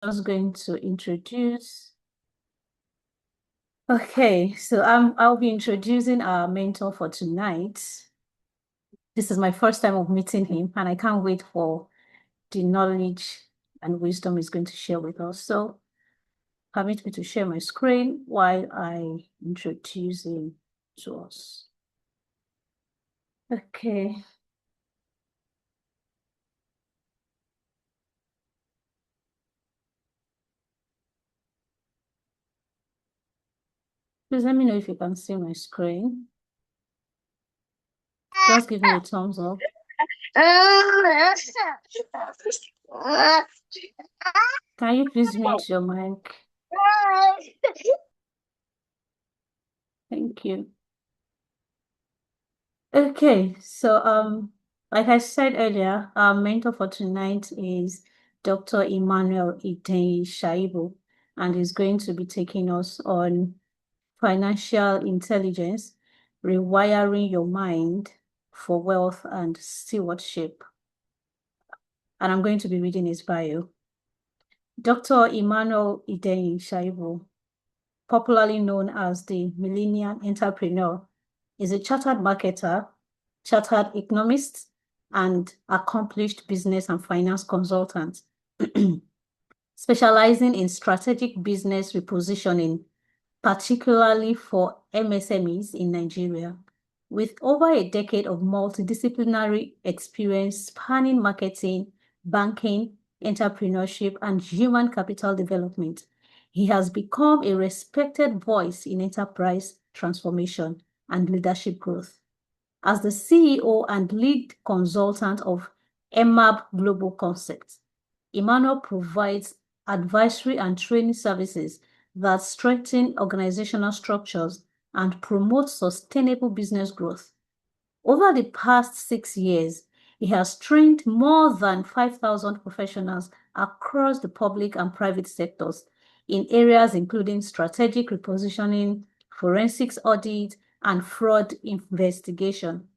just going to introduce. Okay, so I'll be introducing our mentor for tonight. This is my first time of meeting him, and I can't wait for the knowledge and wisdom he's going to share with us. So permit me to share my screen while I introduce him to us. Okay. Please let me know if you can see my screen. Just give me a thumbs up. Can you please mute your mic? Thank you. Okay, so like I said earlier, our mentor for tonight is Dr. Emmanuel Idenyi, and he's going to be taking us on financial intelligence, rewiring your mind for wealth and stewardship. And I'm going to be reading his bio. Dr. Emmanuel Idenyi, popularly known as the Millennial Entrepreneur, is a chartered marketer, chartered economist, and accomplished business and finance consultant, specializing in strategic business repositioning, particularly for MSMEs in Nigeria. With over a decade of multidisciplinary experience spanning marketing, banking, entrepreneurship, and human capital development, he has become a respected voice in enterprise transformation and leadership growth. As the CEO and lead consultant of EMAB Global Concepts, Emmanuel provides advisory and training services that strengthen organizational structures and promote sustainable business growth. Over the past 6 years, he has trained more than 5,000 professionals across the public and private sectors in areas including strategic repositioning, forensics audit, and fraud investigation.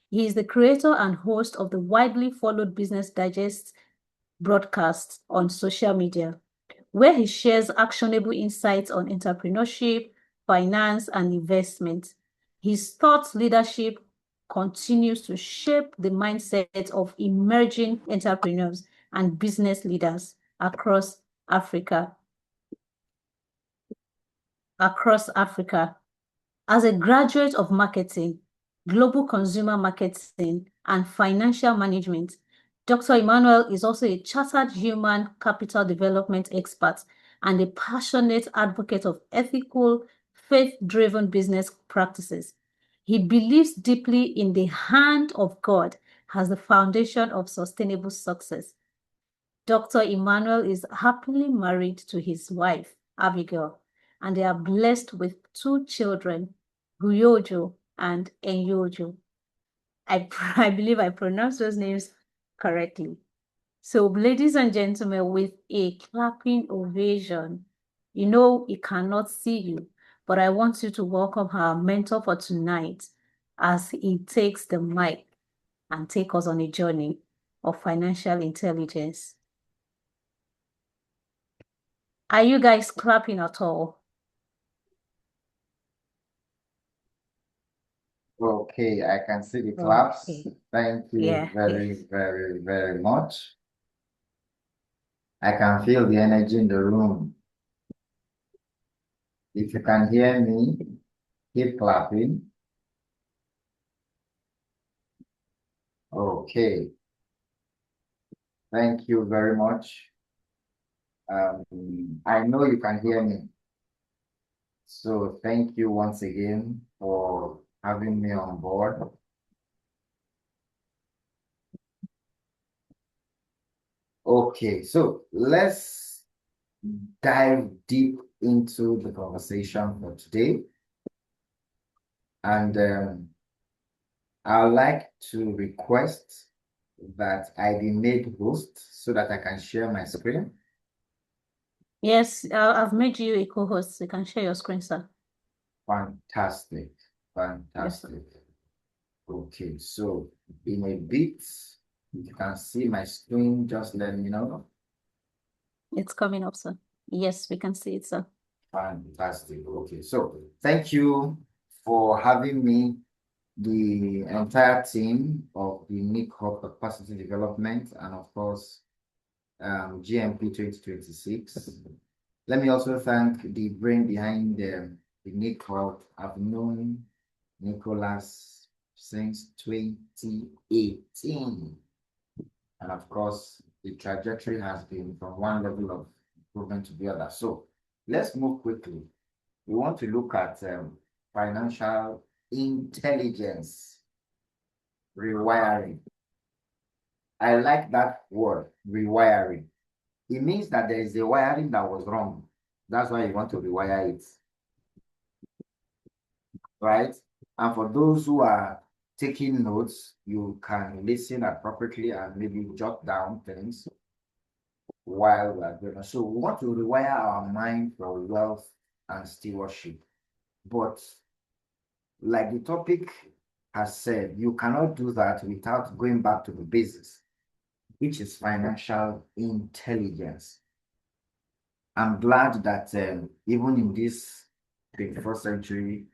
He is the creator and host of the widely followed Business Digest broadcast on social media, where he shares actionable insights on entrepreneurship, finance, and investment. His thought leadership continues to shape the mindset of emerging entrepreneurs and business leaders across Africa. As a graduate of marketing, global consumer marketing, and financial management, Dr. Emmanuel is also a chartered human capital development expert and a passionate advocate of ethical, faith-driven business practices. He believes deeply in the hand of God as the foundation of sustainable success. Dr. Emmanuel is happily married to his wife, Abigail, and they are blessed with 2 children, Guyojo and Enyojo. I believe I pronounced those names correctly. So, ladies and gentlemen, with a clapping ovation, you know he cannot see you, but I want you to welcome our mentor for tonight as he takes the mic and take us on a journey of financial intelligence. Are you guys clapping at all? Okay, I can see the claps. Okay. Thank you Yeah. very much. I can feel the energy in the room. If you can hear me, keep clapping. Okay. Thank you very much. I know you can hear me. So thank you once again for having me on board. Okay, so let's dive deep into the conversation for today. And I'd like to request that I be made host so that I can share my screen. Yes, I've made you a co-host. You can share your screen, sir. Fantastic. Yes, Okay, so in a bit, if you can see my screen, just let me know. It's coming up, sir. Yes, we can see it, sir. Fantastic. Okay, so thank you for having me, the entire team of the Nick Hub Capacity Development, and of course, GMP 2026. Let me also thank the brain behind the Nick Hub. I've known Nicholas since 2018. And of course, the trajectory has been from one level of improvement to the other. So let's move quickly. We want to look at financial intelligence, rewiring. I like that word, rewiring. It means that there is a wiring that was wrong. That's why you want to rewire it, right? And for those who are taking notes, you can listen appropriately and maybe jot down things while we are doing it. So we want to rewire our mind for wealth and stewardship. But like the topic has said, you cannot do that without going back to the basics, which is financial intelligence. I'm glad that even in this 21st century,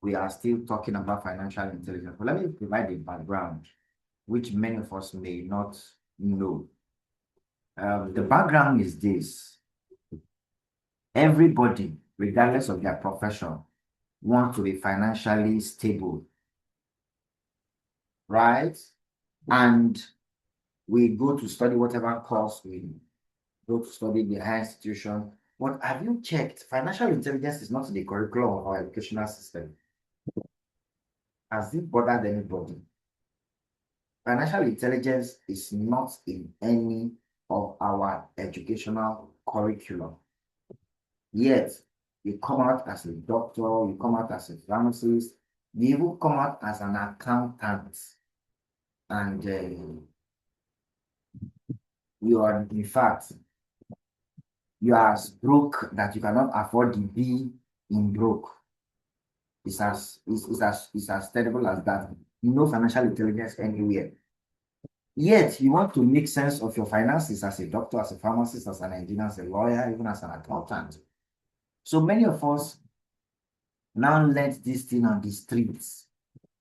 we are still talking about financial intelligence. But let me provide a background, which many of us may not know. The background is this. Everybody, regardless of their profession, wants to be financially stable, right? And we go to study whatever course we go to study in the higher institution. But have you checked? Financial intelligence is not in the curriculum of our educational system. Has it bothered anybody? Financial intelligence is not in any of our educational curriculum. Yet, you come out as a doctor, you come out as a pharmacist, you even come out as an accountant, and you are, in fact, you are as broke that you cannot afford to be in broke. It's as terrible as that. No financial intelligence anywhere. Yet you want to make sense of your finances as a doctor, as a pharmacist, as an engineer, as a lawyer, even as an accountant. So many of us now learn this thing on the streets,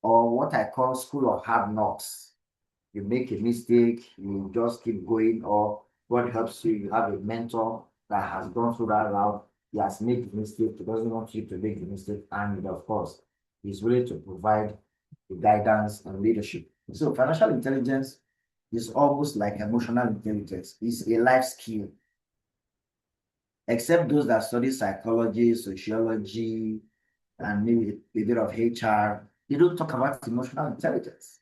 or what I call school of hard knocks. You make a mistake, you just keep going, or God helps you, you have a mentor that has gone through that route, he has made the mistake, he doesn't want you to make the mistake, and of course, he's willing to provide the guidance and leadership. So financial intelligence is almost like emotional intelligence. It's a life skill. Except those that study psychology, sociology, and maybe a bit of HR, they don't talk about emotional intelligence.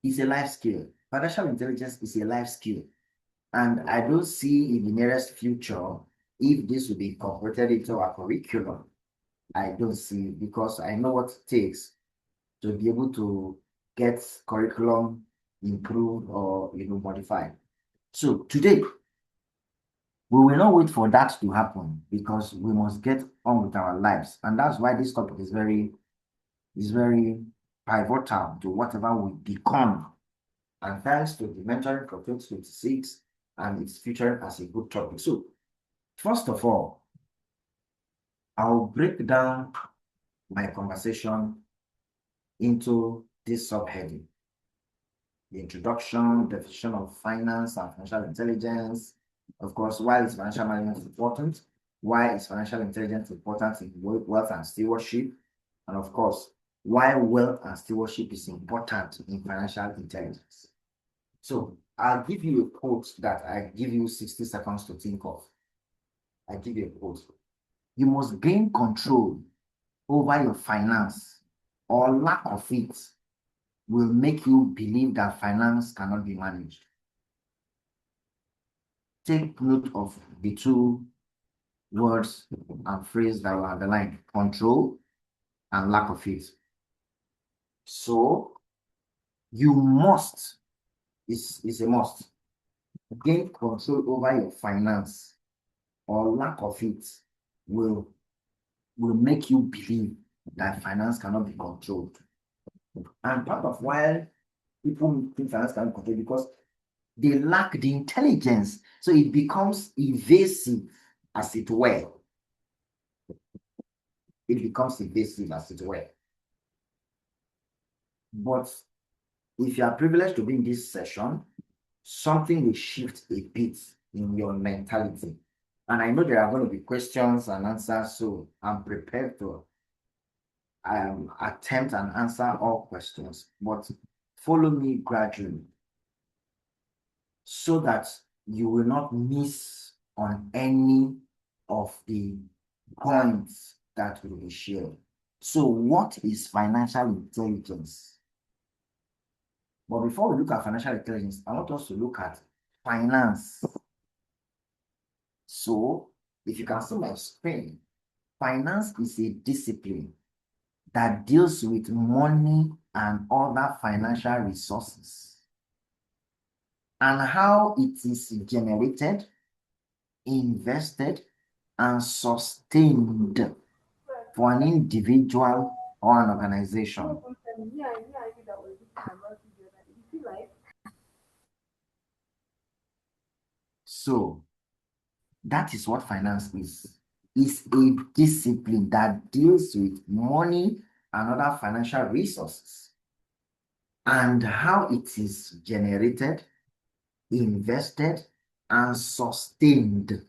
It's a life skill. Financial intelligence is a life skill. And I don't see in the nearest future if this will be incorporated into our curriculum. I don't see it because I know what it takes to be able to get curriculum improved or modified. So today, we will not wait for that to happen because we must get on with our lives. And that's why this topic is very pivotal to whatever we become. And thanks to the mentoring for 2026, and it's featured as a good topic. So, first of all, I'll break down my conversation into this subheading: the introduction, definition of finance and financial intelligence. Of course, why is financial management important? Why is financial intelligence important in wealth and stewardship? And of course, why wealth and stewardship is important in financial intelligence. So I'll give you a quote that I give you 60 seconds to think of. I give you a quote. You must gain control over your finance, or lack of it will make you believe that finance cannot be managed. Take note of the two words and phrases that will underline: control and lack of it. So you must, it's a must, gain control over your finance, or lack of it will make you believe that finance cannot be controlled. And part of why people think finance cannot be controlled because They lack the intelligence. So it becomes evasive, as it were. It becomes evasive, as it were. But if you are privileged to be in this session, something will shift a bit in your mentality. And I know there are going to be questions and answers, so I'm prepared to attempt and answer all questions, but follow me gradually so that you will not miss on any of the points that will be shared. So what is financial intelligence? But before we look at financial intelligence, I want us to look at finance. So if you can see my screen, finance is a discipline that deals with money and other financial resources and how it is generated, invested, and sustained for an individual or an organization. So that is what finance is. It's a discipline that deals with money and other financial resources and how it is generated, invested, and sustained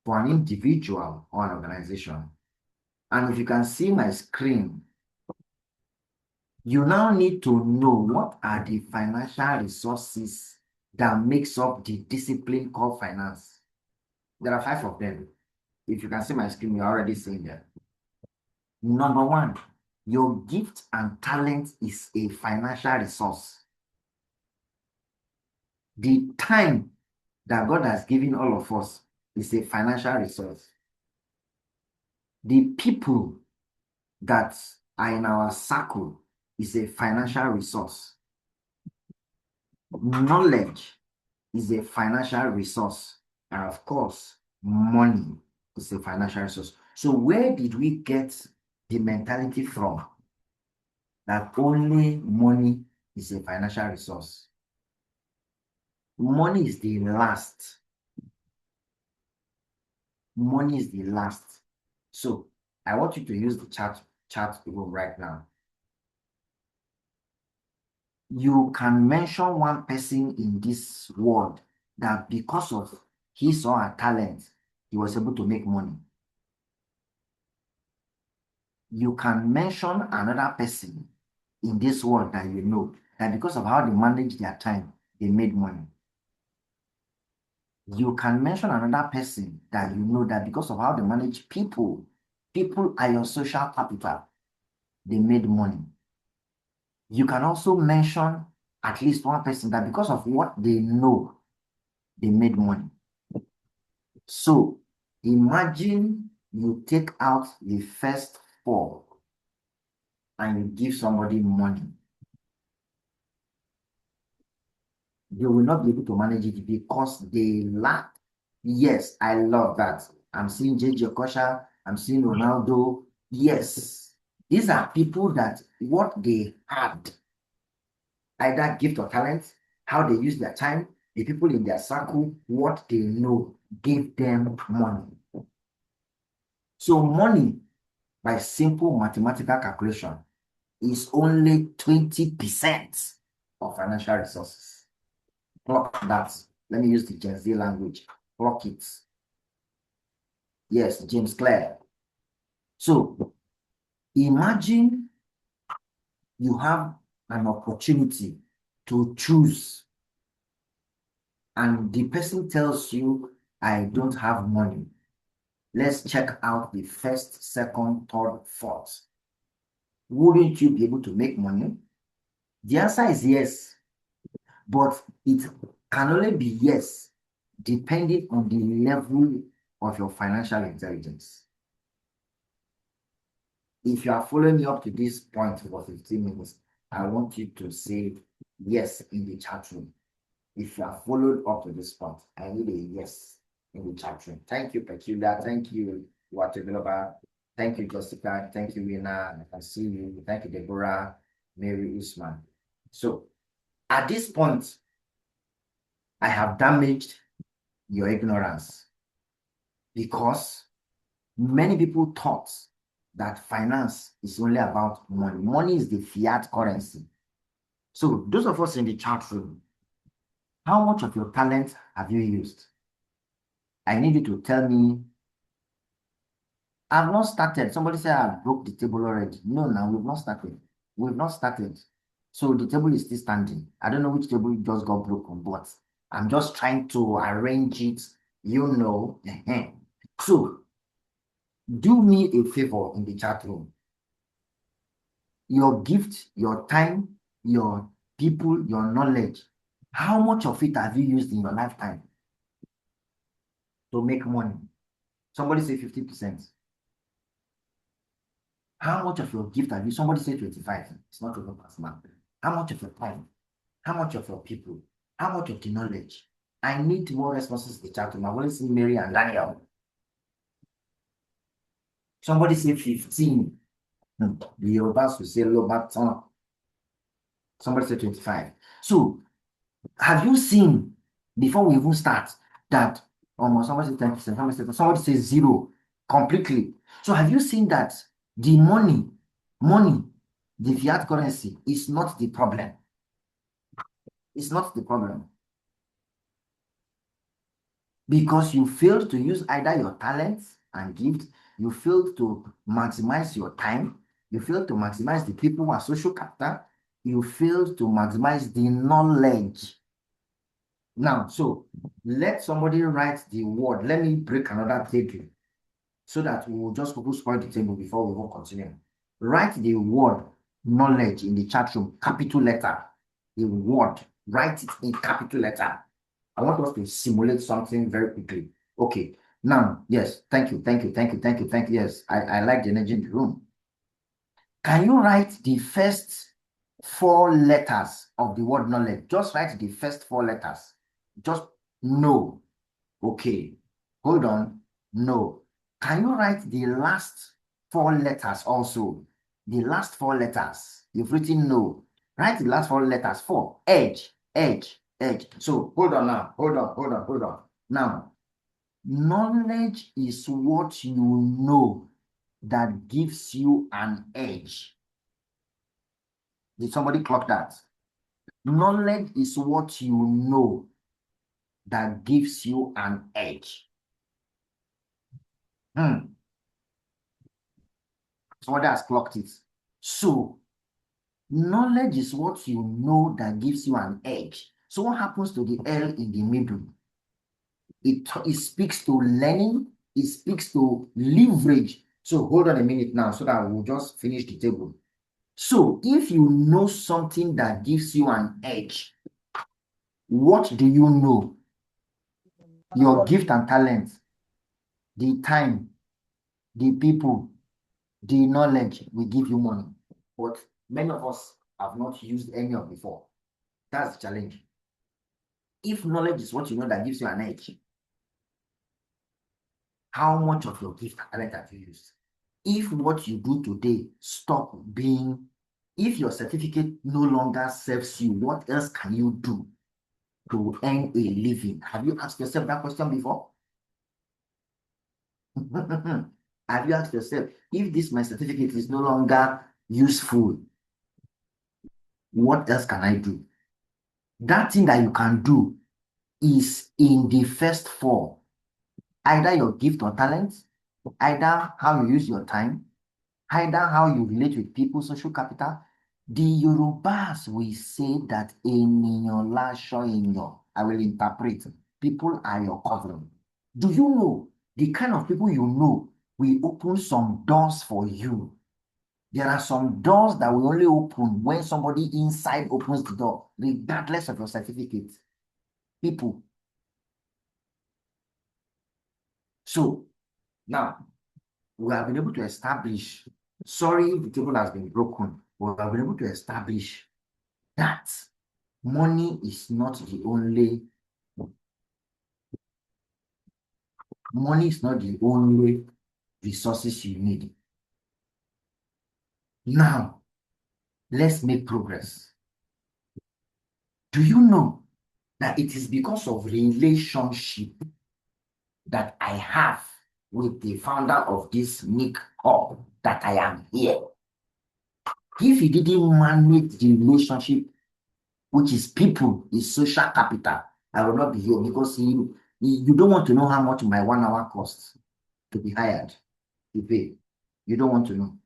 for an individual or an organization. And if you can see my screen, you now need to know what are the financial resources that makes up the discipline called finance. There are 5 of them. If you can see my screen, you're already seeing them. Number 1, your gift and talent is a financial resource. The time that God has given all of us is a financial resource. The people that are in our circle is a financial resource. Knowledge is a financial resource. And of course, money is a financial resource. So where did we get the mentality from that only money is a financial resource? Money is the last. Money is the last. So I want you to use the chat room right now. You can mention one person in this world that because of his or her talent, he was able to make money. You can mention another person in this world that you know that because of how they manage their time, they made money. You can mention another person that you know that because of how they manage people, people are your social capital, they made money. You can also mention at least one person that because of what they know, they made money. So imagine you take out the first 4 and you give somebody money. They will not be able to manage it because they lack. Yes, I love that. I'm seeing JJ Okocha, I'm seeing Ronaldo. Yes, these are people that what they had, either gift or talent, how they use their time, the people in their circle, what they know, gave them money. So money, by simple mathematical calculation, is only 20% of financial resources. Clock that. Let me use the Gen Z language. Clock it. Yes, James Clare. So imagine you have an opportunity to choose, and the person tells you, I don't have money. Let's check out the first, second, third, fourth. Wouldn't you be able to make money? The answer is yes, but it can only be yes depending on the level of your financial intelligence. If you are following me up to this point for 15 minutes, I want you to say yes in the chat room. If you are followed up to this point, I need a yes in the chat room. Thank you, Peculiar. Thank you, Watevilaba. Thank you, Jessica. Thank you, Rina. I can see you. Thank you, Deborah, Mary Usman. So at this point, I have damaged your ignorance because many people thought that finance is only about money. Money is the fiat currency. So those of us in the chat room, how much of your talent have you used? I need you to tell me. I've not started. Somebody said I broke the table already. No, now we've not started. We've not started. So the table is still standing. I don't know which table just got broken, but I'm just trying to arrange it, you know. So do me a favor in the chat room. Your gift, your time, your people, your knowledge, how much of it have you used in your lifetime to make money? Somebody say 50%. How much of your gift have you? Somebody say 25. It's not even personal. How much of your time? How much of your people? How much of the knowledge? I need more responses in the chat room. I want to see Mary and Daniel. Somebody say 15. The Yorubas will say Lobaton. Somebody say 25. So, have you seen, before we even start, that almost somebody say 10%, somebody say zero completely. So, have you seen that the money, the fiat currency is not the problem? It's not the problem. Because you failed to use either your talents and gifts, you failed to maximize your time, you failed to maximize the people who are social capital, you failed to maximize the knowledge. Now, so let somebody write the word. Let me break another table so that we will just spoil the table before we will continue. Write the word knowledge in the chat room, capital letter. The word, write it in capital letter. I want us to simulate something very quickly. Okay, now, yes, thank you. Yes, I like the energy in the room. Can you write the first 4 letters of the word knowledge? Just write the first 4 letters. Just no. Okay, hold on. No. Can you write the last 4 letters also? The last 4 letters. You've written no. Write the last 4 letters. 4. Edge. So hold on now. Hold on. Now, knowledge is what you know that gives you an edge. Did somebody clock that? Knowledge is what you know that gives you an edge. Somebody has clocked it. So, knowledge is what you know that gives you an edge. So, what happens to the L in the middle? It speaks to learning, it speaks to leverage. So, hold on a minute now so that we'll just finish the table. So, if you know something that gives you an edge, what do you know? Your gift and talent, the time, the people, the knowledge will give you money. But many of us have not used any of before. That's the challenge. If knowledge is what you know that gives you an edge, how much of your gift and talent have you used? If what you do today stop being, if your certificate no longer serves you, what else can you do to earn a living? Have you asked yourself that question before? Have you asked yourself, if this my certificate is no longer useful, what else can I do? That thing that you can do is in the first 4. Either your gift or talent, either how you use your time, either how you relate with people, social capital. The Yorubas will say that eniyan laso eyan. I will interpret. People are your covering. Do you know the kind of people you know will open some doors for you? There are some doors that will only open when somebody inside opens the door, regardless of your certificate. People. So now we have been able to establish, sorry if the table has been broken, but we have been able to establish that money is not the only resources you need. Now, let's make progress. Do you know that it is because of relationship that I have with the founder of this Nick Hub that I am here. If he didn't manage the relationship, which is people, is social capital, I will not be here because you don't want to know how much my 1 hour costs to be hired, to pay. You don't want to know.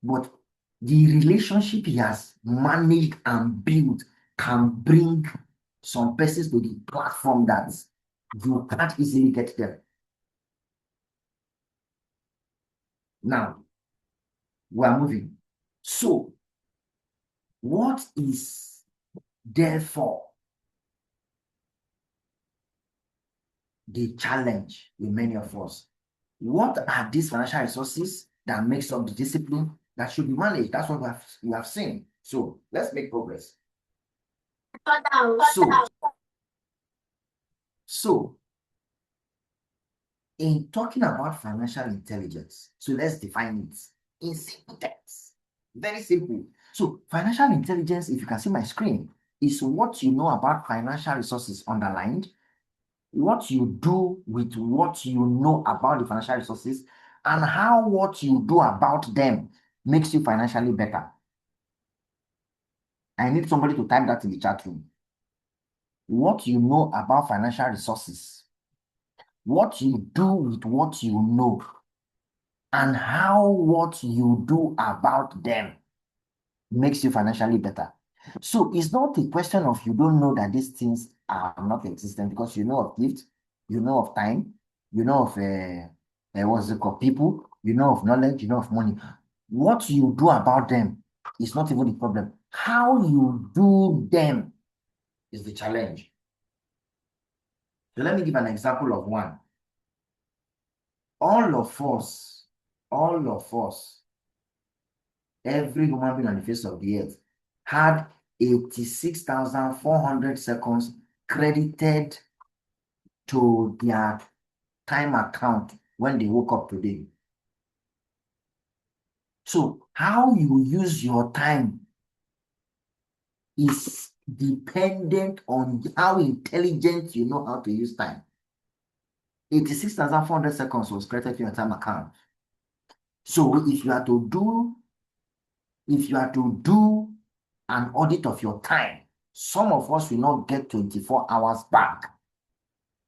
But the relationship he has managed and built can bring some persons to the platform that you can't easily get them. Now, we are moving. So, what is therefore the challenge with many of us? What are these financial resources that makes up the discipline that should be managed? That's what we have seen. So, let's make progress. So, in talking about financial intelligence, so let's define it in simple terms. Very simple. So, financial intelligence, if you can see my screen, is what you know about financial resources underlined, what you do with what you know about the financial resources, and how what you do about them makes you financially better. I need somebody to type that in the chat room. What you know about financial resources, what you do with what you know, and how what you do about them makes you financially better. So it's not a question of you don't know that these things are not existent because you know of gift, you know of time, you know of what's it called, people, you know of knowledge, you know of money. What you do about them is not even the problem. How you do them is the challenge. So let me give an example of one. All of us, every human being on the face of the earth had 86,400 seconds credited to their time account when they woke up today. So how you use your time is dependent on how intelligent you know how to use time. 86,400 seconds was credited to your time account. So if you are to do an audit of your time, some of us will not get 24 hours back.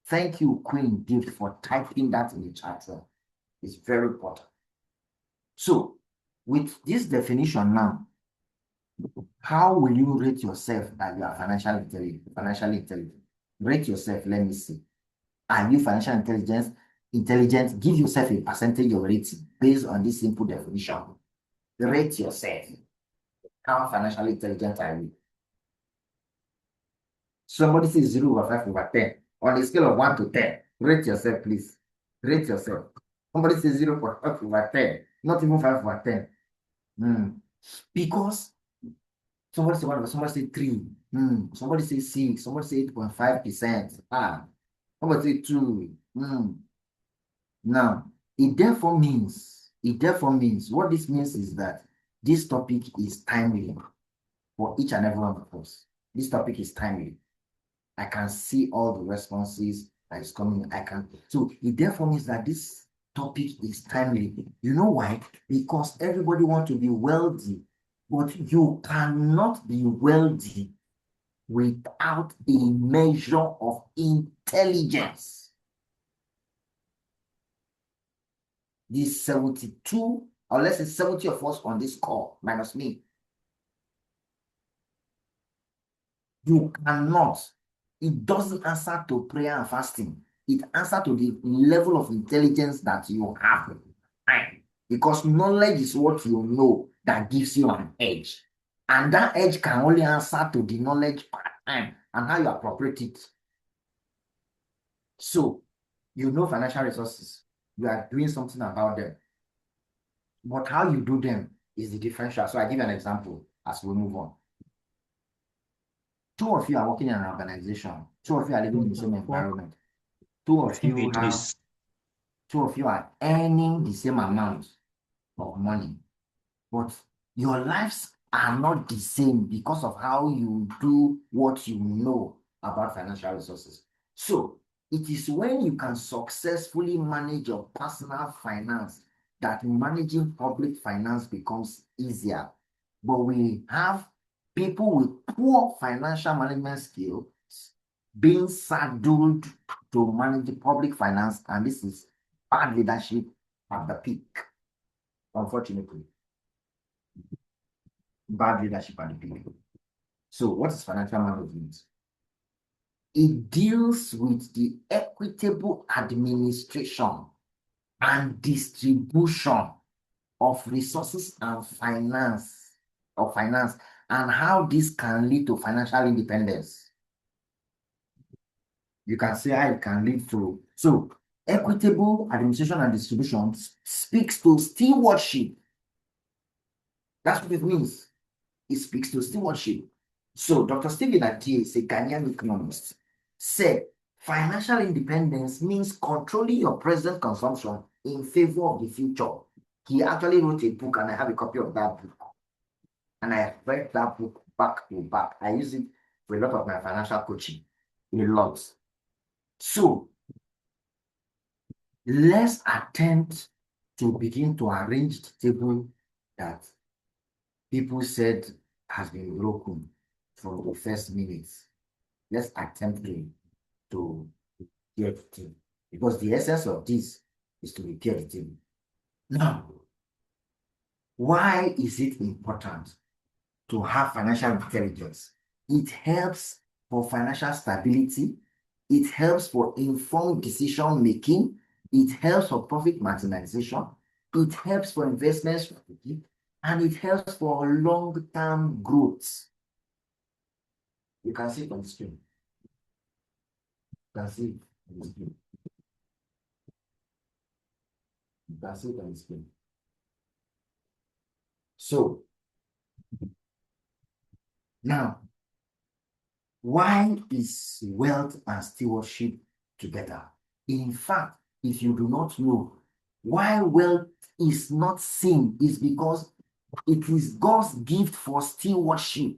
Thank you, Queen Gift, for typing that in the chat room. It's very important. So, with this definition now, how will you rate yourself that you are financially intelligent? Rate yourself, let me see. Are you financial intelligent? Give yourself a percentage of rating based on this simple definition. Rate yourself. How financially intelligent are you? Somebody says 0/5/10. On a scale of 1 to 10, rate yourself, please. Rate yourself. Somebody says 0/5/10, not even 5/10. Because somebody say 1, somebody say 3, somebody say 6, somebody say 8.5%. Somebody say 2. Now, it therefore means what this means is that this topic is timely for each and every one of us. This topic is timely. I can see all the responses that is coming. So it therefore means that this topic is timely. You know why? Because everybody wants to be wealthy, but you cannot be wealthy without a measure of intelligence. These 72, or let's say 70 of us on this call, minus me, you cannot. It doesn't answer to prayer and fasting. It answers to the level of intelligence that you have. Because knowledge is what you know that gives you an edge. And that edge can only answer to the knowledge part and how you appropriate it. So, you know financial resources. You are doing something about them. But how you do them is the differential. So I give you an example as we move on. 2 of you are working in an organization. 2 of you are living in the same environment. 2 of you are earning the same amount of money, but your lives are not the same because of how you do what you know about financial resources. So it is when you can successfully manage your personal finance that managing public finance becomes easier. But we have people with poor financial management skills being saddled to manage the public finance, and this is bad leadership at the peak, unfortunately. Bad leadership at the peak. So what is financial management? It deals with the equitable administration and distribution of resources and finance, and how this can lead to financial independence. You can see how it can lead to. So equitable administration and distribution speaks to stewardship. That's what it means. It speaks to stewardship. So Dr. Stephen Idenyi, a Ghanaian economist, said financial independence means controlling your present consumption in favor of the future. He actually wrote a book, and I have a copy of that book. And I read that book back to back. I use it for a lot of my financial coaching. A lot. So let's attempt to begin to arrange the table that people said has been broken from the first minutes. Let's attempt to get it, because the essence of this is to repair the table. Now, why is it important to have financial intelligence? It helps for financial stability. It helps for informed decision making. It helps for profit maximization. It helps for investment strategy. And it helps for long-term growth. You can see it on the screen. You can see it on the screen. You can see it on the screen. So, now, why is wealth and stewardship together? In fact, if you do not know why wealth is not seen, is because it is God's gift for stewardship.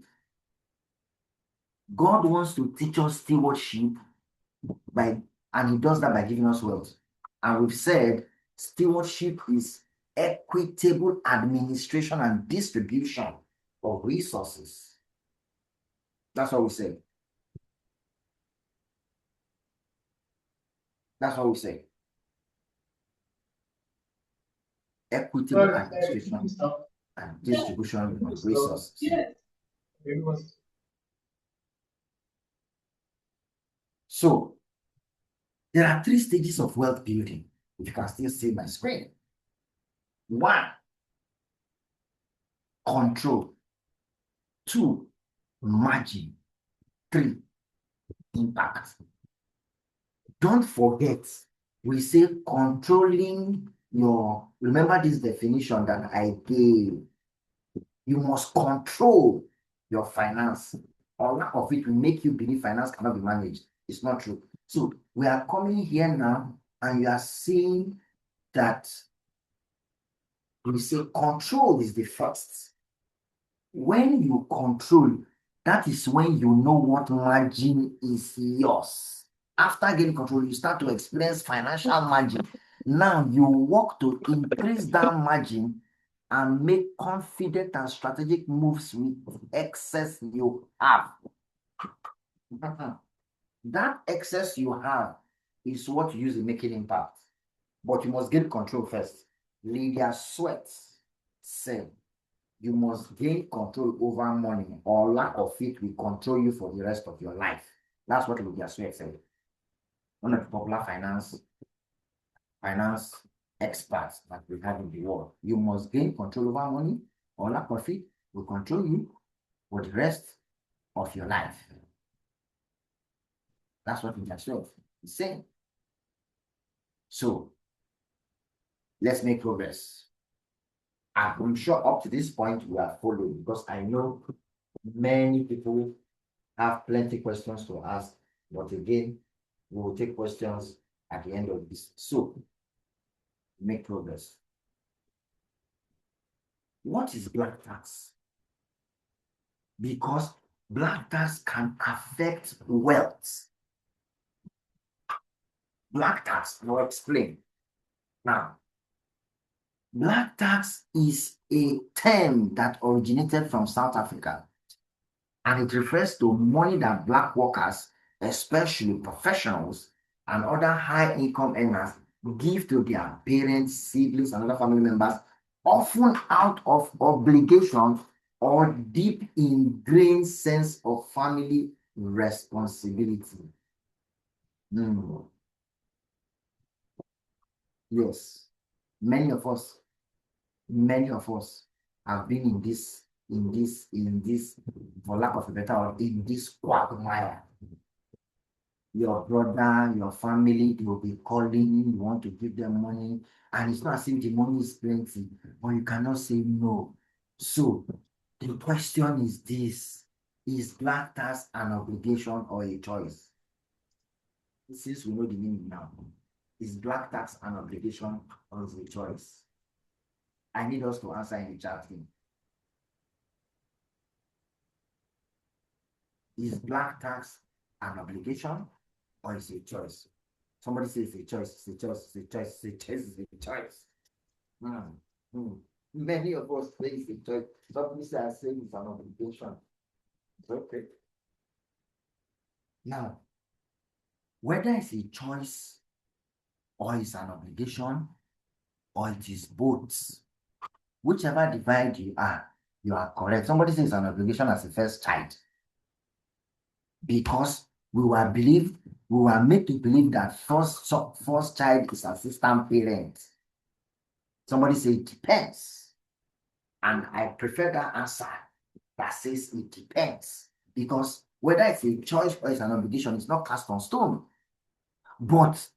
God wants to teach us stewardship and he does that by giving us wealth. And we've said stewardship is equitable administration and distribution of resources. That's what we said. That's what we say. Equitable administration and distribution of resources. So, there are 3 stages of wealth building, if you can still see my screen. 1, control. 2, margin. 3, impact. Don't forget, we say controlling your, remember this definition that I gave. You must control your finance, or lack of it will make you believe finance cannot be managed. It's not true. So we are coming here now, and you are seeing that we say control is the first. When you control, that is when you know what margin is yours. After getting control, you start to experience financial margin. Now you work to increase that margin and make confident and strategic moves with excess you have. That excess you have is what you use in making impact. But you must gain control first. Lydia Sweat said, you must gain control over money, or lack of it will control you for the rest of your life. That's what Lydia Sweat said. One of the popular finance experts that we have in the world. You must gain control over money, or lack of it will control you for the rest of your life. That's what Lydia Sweat is saying. So, let's make progress. I'm sure up to this point we are following, because I know many people have plenty questions to ask, but again, we will take questions at the end of this. So, make progress. What is black tax? Because Black tax can affect wealth. Black tax, I'll explain. Now, black tax is a term that originated from South Africa, and it refers to money that black workers, especially professionals and other high-income earners, give to their parents, siblings, and other family members, often out of obligation or deep ingrained sense of family responsibility. Yes, many of us have been in this, for lack of a better word, in this quagmire. Your brother, your family, they will be calling you want to give them money, and it's not as if the money is plenty, but you cannot say no. So the question is this: is black tax an obligation or a choice? Since we know the meaning now, is black tax an obligation or is it a choice? I need us to answer in the chat room. Is black tax an obligation or is it a choice? Somebody says it's a choice, it's a choice, it's a choice, it's a choice, it's a choice. Many of us say it's a choice. Some people say it's an obligation. It's okay. Now, whether it's a choice or it's an obligation or it is both, whichever divide you are correct. Somebody says it's an obligation as a first child, because we were made to believe that first child is assistant parent. Somebody say it depends. And I prefer that answer that says it depends. Because whether it's a choice or it's an obligation, it's not cast on stone. But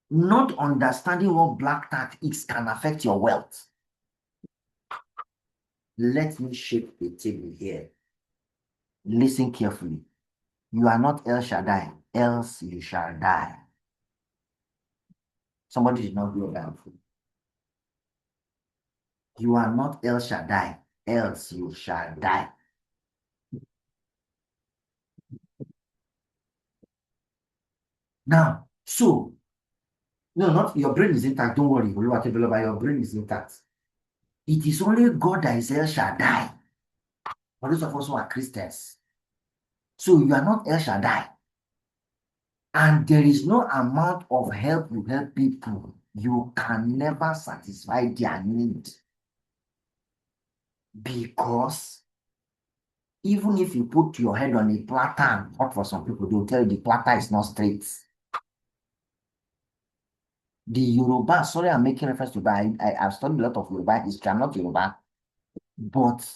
not understanding what black tax is can affect your wealth. Let me shape the table here. Listen carefully. You are not El Shaddai, else you shall die. Somebody did not do that. You are not El Shaddai, else you shall die. Now, so, no, not your brain is intact. Don't worry, your brain is intact. It is only God that is El Shaddai. For those of us who are Christians. So you are not El Shaddai. And there is no amount of help you help people. You can never satisfy their need. Because even if you put your head on a platter and hot for some people, they'll tell you the platter is not straight. The Yoruba, sorry, I'm making reference to Yoruba. I've studied a lot of Yoruba history. I'm not Yoruba. But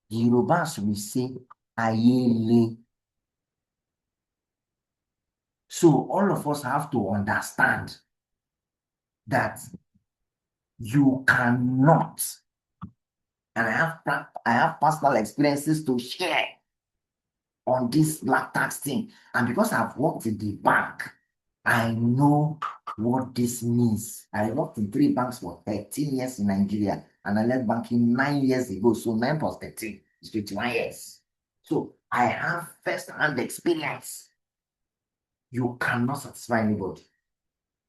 the Yorubas will say, Ayele. So all of us have to understand that you cannot, and I have personal experiences to share on this black tax thing. And because I've worked in the bank, I know what this means. I worked in 3 banks for 13 years in Nigeria, and I left banking 9 years ago. So 9 plus 13 is 21 years. So I have first-hand experience. You cannot satisfy anybody.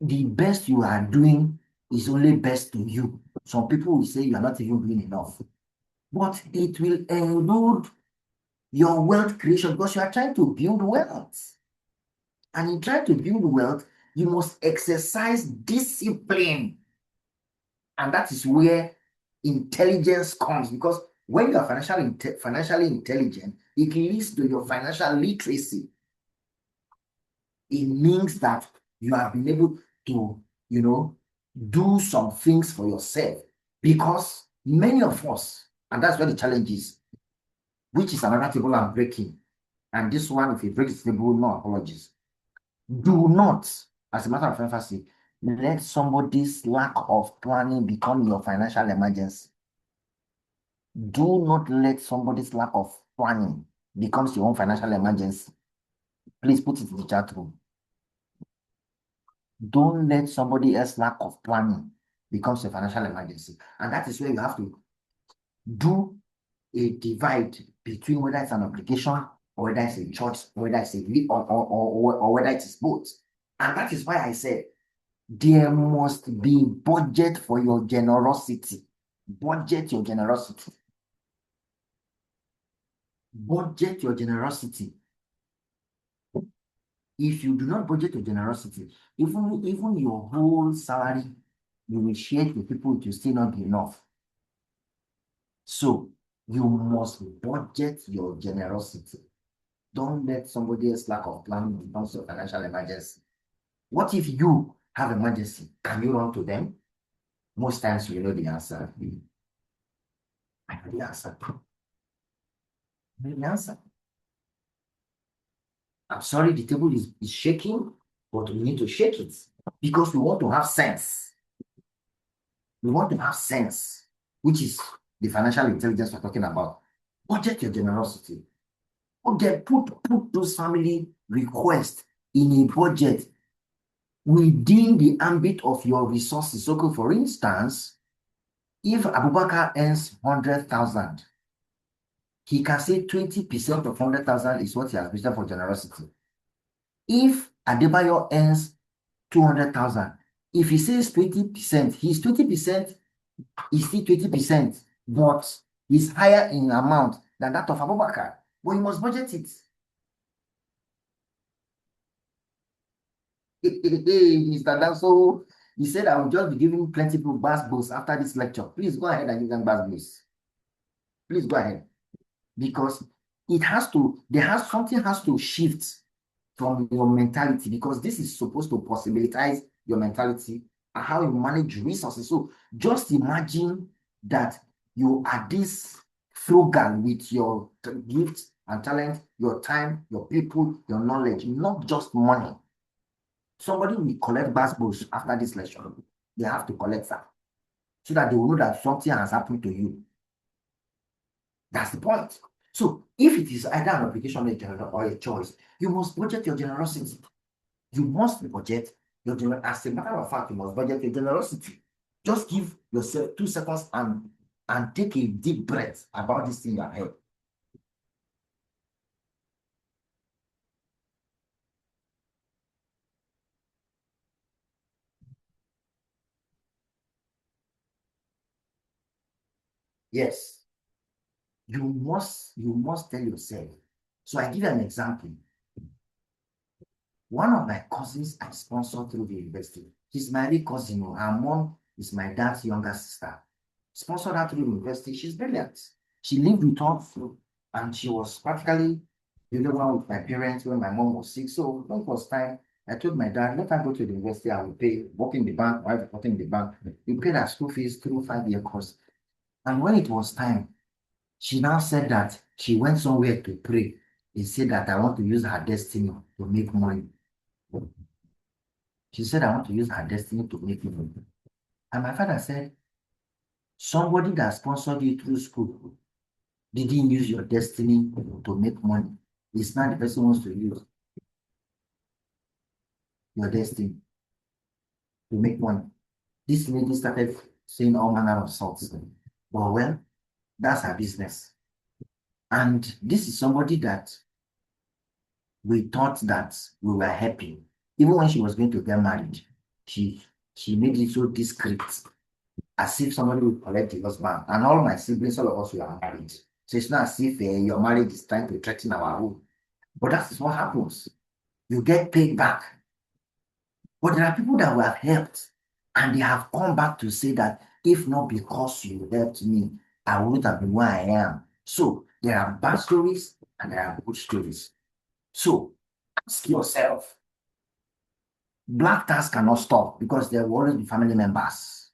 The best you are doing is only best to you. Some people will say you are not even doing enough. But it will erode your wealth creation because you are trying to build wealth. And in trying to build wealth, you must exercise discipline. And that is where intelligence comes, because when you are financially intelligent, it leads to your financial literacy. It means that you have been able to, do some things for yourself, because many of us, and that's where the challenge is, which is another table I'm breaking. And this one, if you break the table, no apologies. Do not, as a matter of emphasis, let somebody's lack of planning become your financial emergency. Do not let somebody's lack of planning becomes your own financial emergency. Please put it in the chat room. Don't let somebody else's lack of planning becomes a financial emergency. And that is where you have to do a divide between whether it's an obligation or whether it's a choice, or whether it's a or whether it is both. And that is why I said there must be budget for your generosity. Budget your generosity. Budget your generosity. If you do not budget your generosity, even your whole salary, you will share it with people, it will still not be enough. So you must budget your generosity. Don't let somebody else lack of planning become your financial emergency. What if you have emergency? Can you run to them? Most times you know the answer. I know the answer. I know the answer. I'm sorry, the table is shaking, but we need to shake it because we want to have sense. We want to have sense, which is the financial intelligence we're talking about. Budget your generosity. Okay, put those family requests in a budget within the ambit of your resources. Okay, for instance, if Abubakar earns 100,000, he can say 20% of 100,000 is what he has budgeted for generosity. If Adebayo earns 200,000, if he says 20%, his 20% is still 20%, but is higher in amount than that of Abubakar. But you must budget it. Hey, Mr. Danso, he said I will just be giving plenty people bass boosts after this lecture. Please go ahead and give them bass boosts. Please go ahead. Because something has to shift from your mentality, because this is supposed to possibilitate your mentality and how you manage resources. So just imagine that you are this frugal with your gifts and talent, your time, your people, your knowledge, not just money. Somebody will collect bass boosts after this lecture. They have to collect that so that they will know that something has happened to you. That's the point. So if it is either an obligation or a choice, you must budget your generosity. You must budget your generosity. As a matter of fact, you must budget your generosity. Just give yourself 2 seconds and take a deep breath about this thing you have heard. Yes, you must tell yourself. So I give you an example. One of my cousins I sponsored through the university. She's my real cousin. Her mom is my dad's younger sister. Sponsored her through the university. She's brilliant. She lived with us, and she was practically the only one with my parents when my mom was sick. So when it was time, I told my dad, let her go to the university. I will pay, work in the bank, wife working in the bank. You pay her school fees through 5-year course. And when it was time, she now said that she went somewhere to pray. He said that I want to use her destiny to make money. She said, I want to use her destiny to make money. And my father said, somebody that sponsored you through school didn't use your destiny to make money. It's not the person who wants to use your destiny to make money. This lady started saying all manner of sorts. But well, that's her business. And this is somebody that we thought that we were happy. Even when she was going to get married, she made it so discreet, as if somebody would collect the husband. And all my siblings, all of us were married. So it's not as if your marriage is trying to threaten our home. But that is what happens. You get paid back. But there are people that we have helped, and they have come back to say that if not because you helped me, I wouldn't have been where I am. So there are bad stories and there are good stories. So ask yourself, black tax cannot stop because there will always be family members.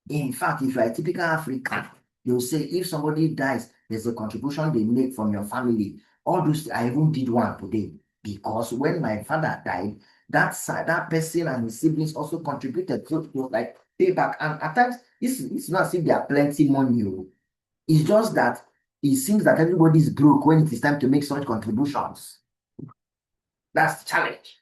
In fact, if you are a typical African, they will say if somebody dies, there's a contribution they make from your family. All those, I even did one today because when my father died, that person and his siblings also contributed. So it was like payback. And at times, it's not as if there are plenty money. It's just that it seems that everybody is broke when it is time to make such contributions. That's the challenge.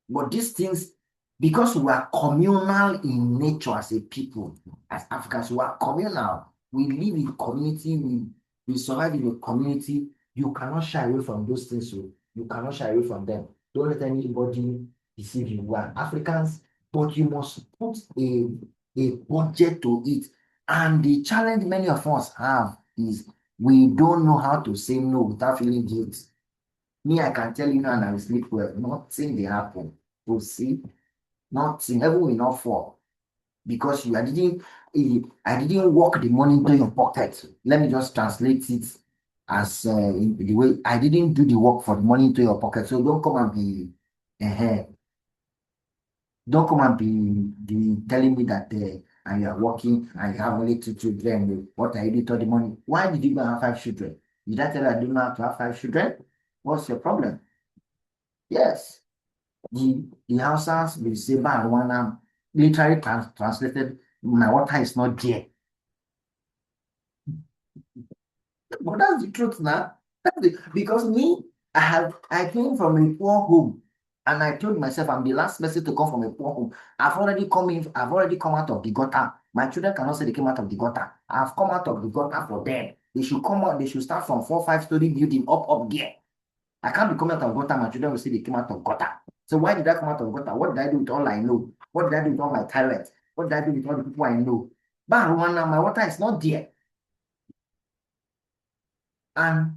But these things, because we are communal in nature as a people, as Africans, we are communal. We live in community. We survive in a community. You cannot shy away from those things. So you cannot shy away from them. Don't let anybody deceive you. We are Africans, but you must put a budget to it. And the challenge many of us have is we don't know how to say no without feeling guilt. Me, I can tell you now, and I will sleep well. Nothing will happen. You see, nothing. Heaven will not fall because I didn't work the money into your pocket. Let me just translate it as in the way I didn't do the work for the money into your pocket. So don't come and be, uh, don't come and be telling me that and you are working and you have only two children. What are you doing with the money? Why did you go and have five children? Did I tell you I do not have to have five children? What's your problem? Yes. The Hausas will say, "One literally translated, my water is not there." But that's the truth now. Because me, I came from a poor home, and I told myself I'm the last person to come from a poor home. I've already come out of the gutter. My children cannot say they came out of the gutter. I've come out of the gutter for them. They should come out, they should start from 4, 5 story building up there. I can't be coming out of gutter. My children will say they came out of gutter. So why did I come out of gutter? What did I do with all I know? What did I do with all my talent? What did I do with all the people I know? But my water is not there. And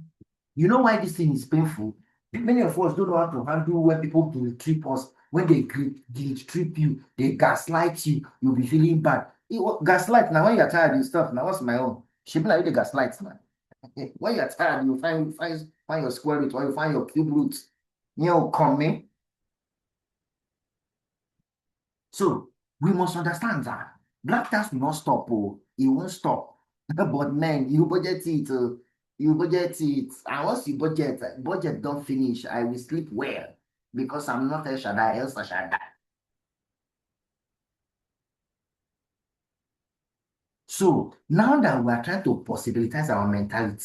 you know why this thing is painful? Many of us don't know how to handle when people guilt trip us. When they guilt trip you, they gaslight you, you'll be feeling bad. Gaslight, now when you're tired, you stuff. Now what's my own? She be like the gaslight, man. When you're tired, you find your square root or you find your cube root. You know, coming. So we must understand that black tax will not stop. Oh, it won't stop. But man, you budget it. You budget it. And once you budget don't finish, I will sleep well because I'm not El Shaddai, else I shall die. So now that we are trying to possibilitize our mentality,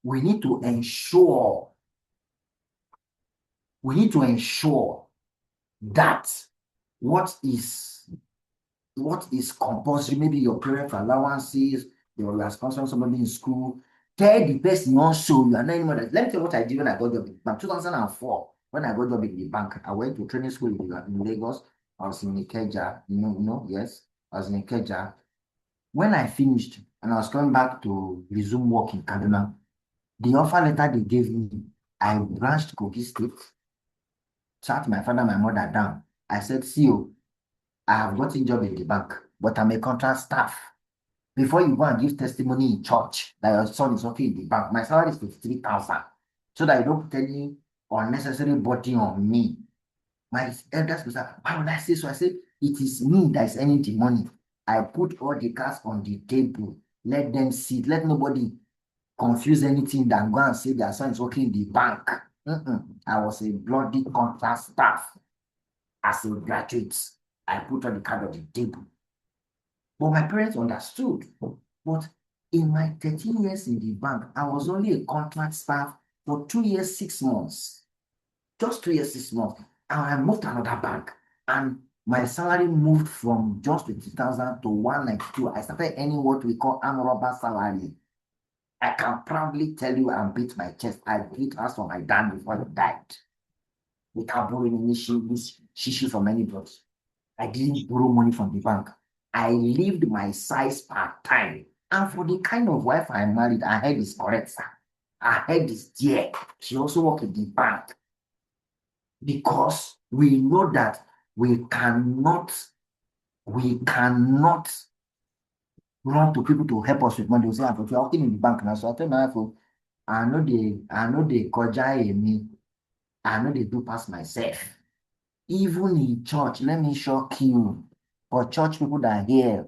we need to ensure that what is compulsory, maybe your parent allowances, your sponsoring somebody in school, tell the person also you are not anymore. Let me tell you what I did when I got job in bank. 2004, when I got job in the bank, I went to training school in Lagos. I was in Ikeja, yes, I was in Ikeja. When I finished and I was coming back to resume work in Kaduna, the offer letter they gave me, I branched Kogi State, sat my father and my mother down. I said, see you, I have got a job in the bank, but I'm a contract staff. Before you go and give testimony in church that your son is working in the bank, my salary is 53,000. So that you don't put any unnecessary burden on me. My elders will say, why would I say so? I said, it is me that is earning the money. I put all the cards on the table. Let them see it. Let nobody confuse anything than go and say their son is working in the bank. I was a bloody contract staff. As a graduate, I put all the card on the table. But my parents understood. But in my 13 years in the bank, I was only a contract staff for 2 years, 6 months. Just 2 years, 6 months. And I moved to another bank. And my salary moved from just 20,000 to 192. I started earning what we call arm robber salary. I can proudly tell you and beat my chest. I beat us for my dad before he died. Without borrowing any shishi from anybody. I didn't borrow money from the bank. I lived my size part time. And for the kind of wife I married, her head is correct, sir. Her head is there. She also works in the bank. Because we know that we cannot run to people to help us with money. They say, I'm working in the bank now. So I tell my wife, I know they koja me. I know they do pass myself. Even in church, let me shock you. For church people that are here,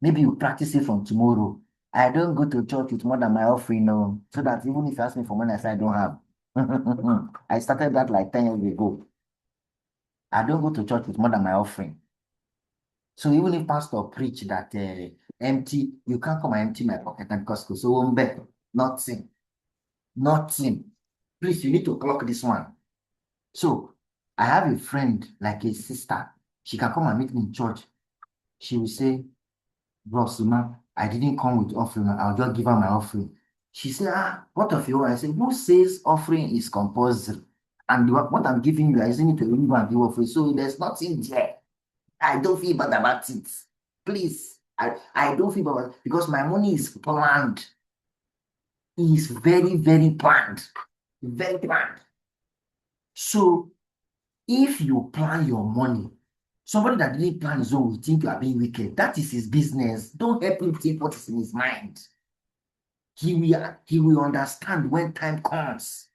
maybe you practice it from tomorrow. I don't go to church with more than my offering, no. So that even if you ask me for money, I say I don't have. I started that like 10 years ago. I don't go to church with more than my offering. So even if pastor preach that empty, you can't come and empty my pocket and because so nothing. Nothing. Please, you need to clock this one. So I have a friend, like a sister. She can come and meet me in church. She will say, Bro, Sima, I didn't come with offering. I'll just give her my offering. She said, what of you? I said, who says offering is compulsory? And what I'm giving you, I using it to remove and give offering. So there's nothing there. I don't feel bad about it. Please. I don't feel bad about it because my money is planned. It's very, very planned. Very planned. So if you plan your money, somebody that didn't plan his own will think you are being wicked. That is his business. Don't help him think what is in his mind. He will understand when time comes.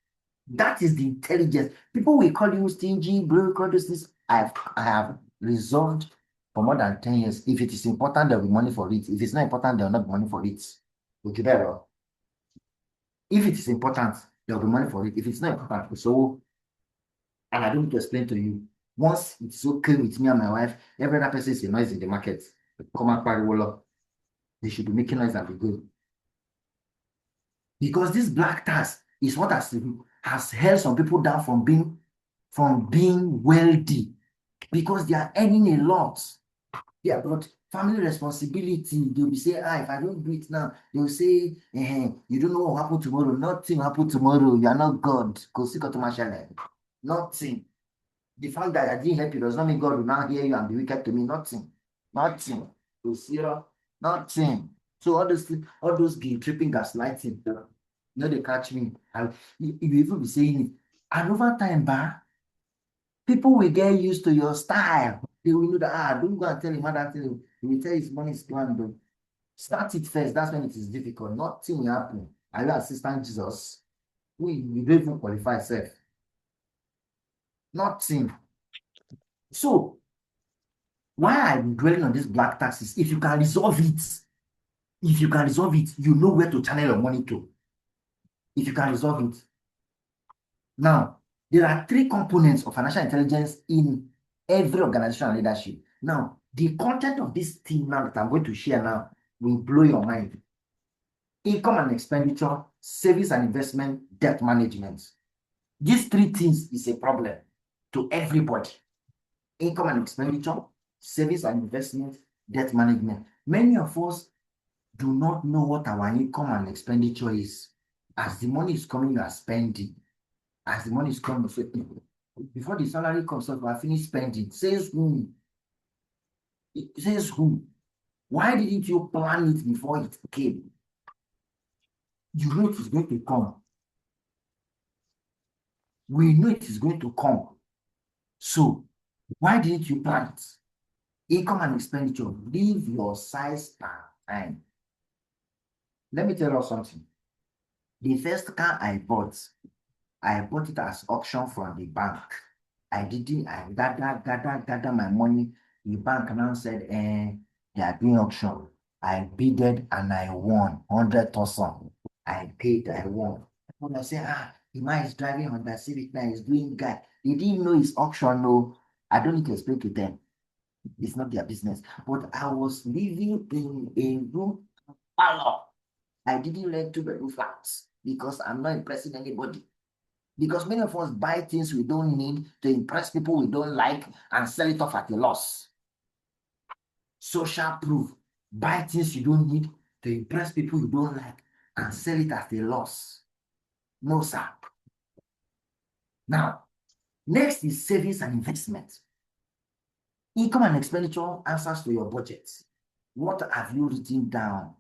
That is the intelligence. People will call you stingy, broke, all those things. I have resolved for more than 10 years. If it is important, there will be money for it. If it's not important, there will not be money for it. Okay, better. If it is important, there will be money for it. If it's not important, so, and I don't need to explain to you, once it's okay with me and my wife, every other person is a noise in the market. Come and party, they should be making noise and be good. Because this black tax is what has held some people down from being wealthy because they are earning a lot. Yeah, but family responsibility, they'll be saying, if I don't do it now, they'll say, you don't know what will happen tomorrow. Nothing will happen tomorrow. You are not God. Nothing. The fact that I didn't help you does not mean God will now hear you and be wicked to me. Nothing. Nothing. You see, nothing. So all those guilt tripping, gaslighting, they catch me. You even be saying it. And over time, people will get used to your style. They will know that, don't go and tell him that thing. He will tell his money is planned. Start it first. That's when it is difficult. Nothing will happen. Are you assistant Jesus? We don't even qualify self. Nothing. So, why I'm dwelling on this black taxes? If you can resolve it, you know where to channel your money to. If you can resolve it. Now, there are 3 components of financial intelligence in every organizational leadership. Now, the content of this thing now that I'm going to share now will blow your mind. Income and expenditure, savings and investment, debt management. These 3 things is a problem to everybody. Income and expenditure, savings and investment, debt management. Many of us do not know what our income and expenditure is. As the money is coming, you are spending. As the money is coming, before the salary comes up, we are finished spending. Says who? It says who? Why didn't you plan it before it came? You know it is going to come. We know it is going to come. So, why didn't you plan it? Income and expenditure, leave your size and time. Let me tell you something. The first car I bought it as auction from the bank. I gather my money. The bank now said, they are doing auction. I bidded and I won 100,000. I paid, I won. When I say, the man is driving on the Civic now, he's doing guy. They didn't know it's auction, no. I don't need to explain to them. It's not their business. But I was living in a room parlor. I didn't rent 2-bedroom flats because I'm not impressing anybody. Because many of us buy things we don't need to impress people we don't like and sell it off at a loss. Social proof. Buy things you don't need to impress people you don't like and sell it at a loss. No, sir. Now, next is savings and investment. Income and expenditure answers to your budget. What have you written down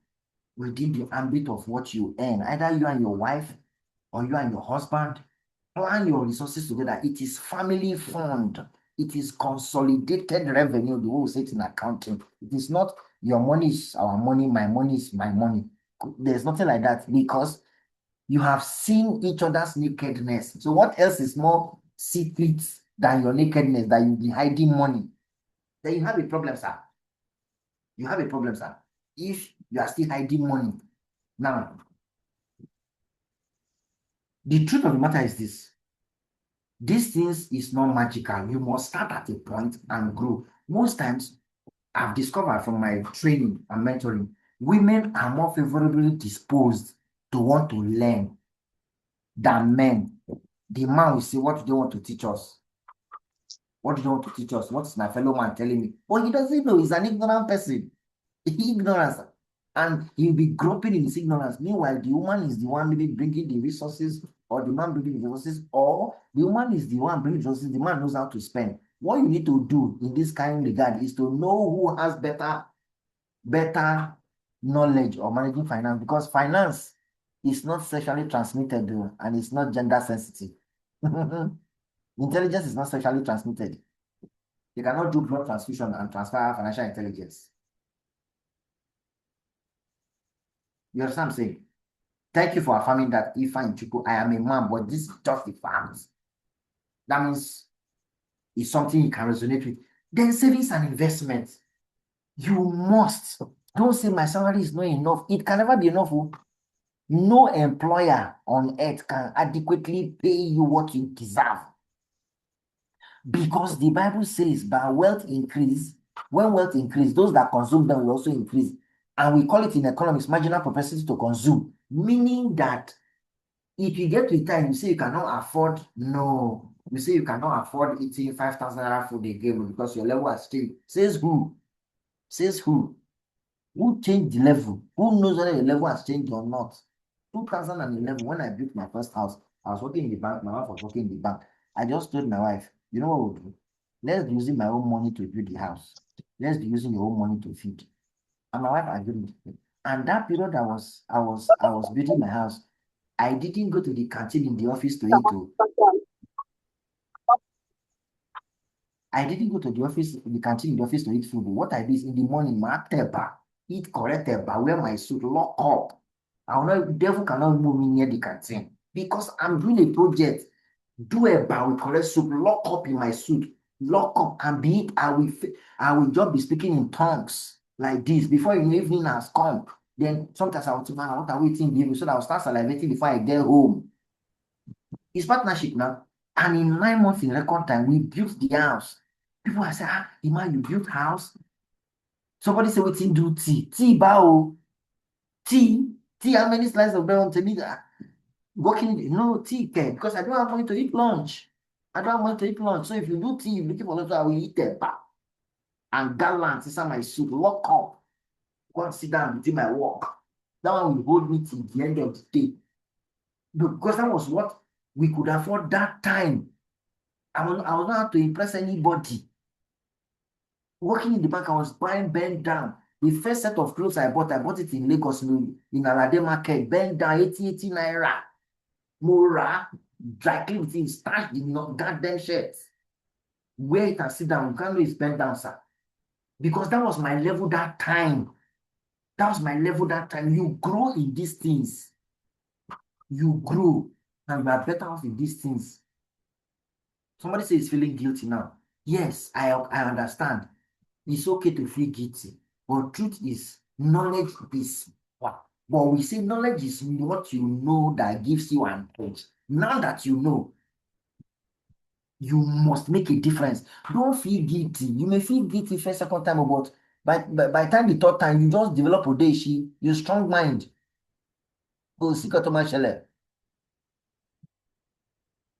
within the ambit of what you earn? Either you and your wife or you and your husband. Plan your resources together. It is family fund. It is consolidated revenue, the way we say it in accounting. It is not your money is our money, my money is my money. There's nothing like that because you have seen each other's nakedness. So what else is more secret than your nakedness that you'll be hiding money? Then you have a problem, sir. You have a problem, sir. If you are still hiding money. Now, the truth of the matter is this. These things is not magical. You must start at a point and grow. Most times, I've discovered from my training and mentoring, women are more favorably disposed to want to learn than men. The man will say, what do they want to teach us? What do they want to teach us? What is my fellow man telling me? Well, he doesn't know. He's an ignorant person. Ignorance. And he'll be groping in his ignorance. Meanwhile, the woman is the one maybe bringing the resources, or the man bringing the resources, or the woman is the one bringing the resources. The man knows how to spend. What you need to do in this kind of regard is to know who has better knowledge of managing finance, because finance is not sexually transmitted and it's not gender sensitive. Intelligence is not sexually transmitted. You cannot do blood transfusion and transfer financial intelligence. You understand what I'm saying? Thank you for affirming that if I am a man, but this is just the facts. That means it's something you can resonate with. Then savings and investments. You must. Don't say my salary is not enough. It can never be enough. No employer on earth can adequately pay you what you deserve. Because the Bible says, by wealth increase, when wealth increase, those that consume them will also increase. And we call it in economics marginal propensity to consume, meaning that if you get to a time, you say you cannot afford, no, you say you cannot afford eating 5,000 naira food again because your level has changed. Says who? Says who? Who changed the level? Who knows whether the level has changed or not? 2011, when I built my first house, I was working in the bank. My wife was working in the bank. I just told my wife, you know what we'll do? Let's be using my own money to build the house. Let's be using your own money to feed. And my wife agreed. And that period I was building my house, I didn't go to the canteen in the office to eat. I didn't go to the office, the canteen in the office to eat food. What I did is in the morning, my teba, eat correct teba, wear my suit, lock up. I will not, devil cannot move me near the canteen because I'm doing a project. Do a bow with correct soup, lock up in my suit, lock up and be it. I will just be speaking in tongues like this before the evening has come. Then sometimes I will say, man, what are we eating? So that I'll start salivating before I get home. It's partnership now. And in 9 months in record time, we built the house. People are saying, Emma, you built house? Somebody say, we didn't do tea. Tea, bow. Tea. Tea, how many slices of bread on me? Working, no tea, because I don't have money to eat lunch. I don't have money to eat lunch. So if you do tea, you're looking for lunch, I will eat it back. And gallant inside my soup, lock up. Go and sit down between my work. That one will hold me till the end of the day. Because that was what we could afford that time. I was not have to impress anybody. Working in the bank, I was buying bend down. The first set of clothes I bought it in Lagos, in Alade Market, bend down, 80 naira. Mora, dry clean with it, starch the goddamn shirts. Wear it and sit down. You can't know it's bend down, sir. Because that was my level that time. That was my level that time. You grow in these things. You grow and you are better off in these things. Somebody says he's feeling guilty now. Yes, I understand. It's okay to feel guilty. But truth is, knowledge is what? But we say knowledge is what you know that gives you an edge. Now that you know, you must make a difference. Don't feel guilty. You may feel guilty first, second time, but by the time the third time, you just develop odeshi, you strong mind. Go see Shele.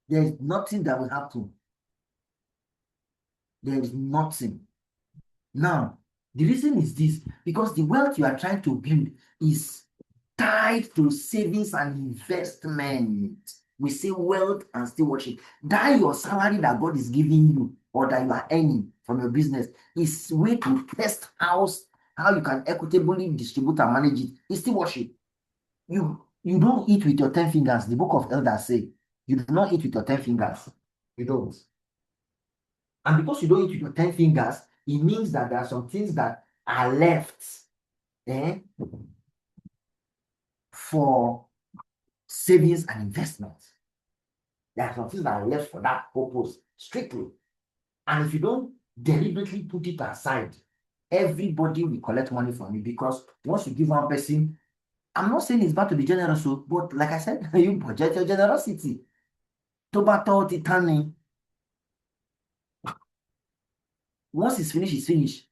There's nothing that will happen. There is nothing. Now, the reason is this, because the wealth you are trying to build is tied to savings and investment. We say wealth and stewardship. That your salary that God is giving you or that you are earning from your business is way to test how you can equitably distribute and manage it. It's stewardship. You don't eat with your 10 fingers. The book of elders say you do not eat with your 10 fingers. You don't. And because you don't eat with your 10 fingers, it means that there are some things that are left for savings and investments. There are some things that are left for that purpose strictly. And if you don't deliberately put it aside, everybody will collect money from you, because once you give one person, I'm not saying it's bad to be generous, but like I said, you budget your generosity. Tobato titani. Once it's finished, it's finished.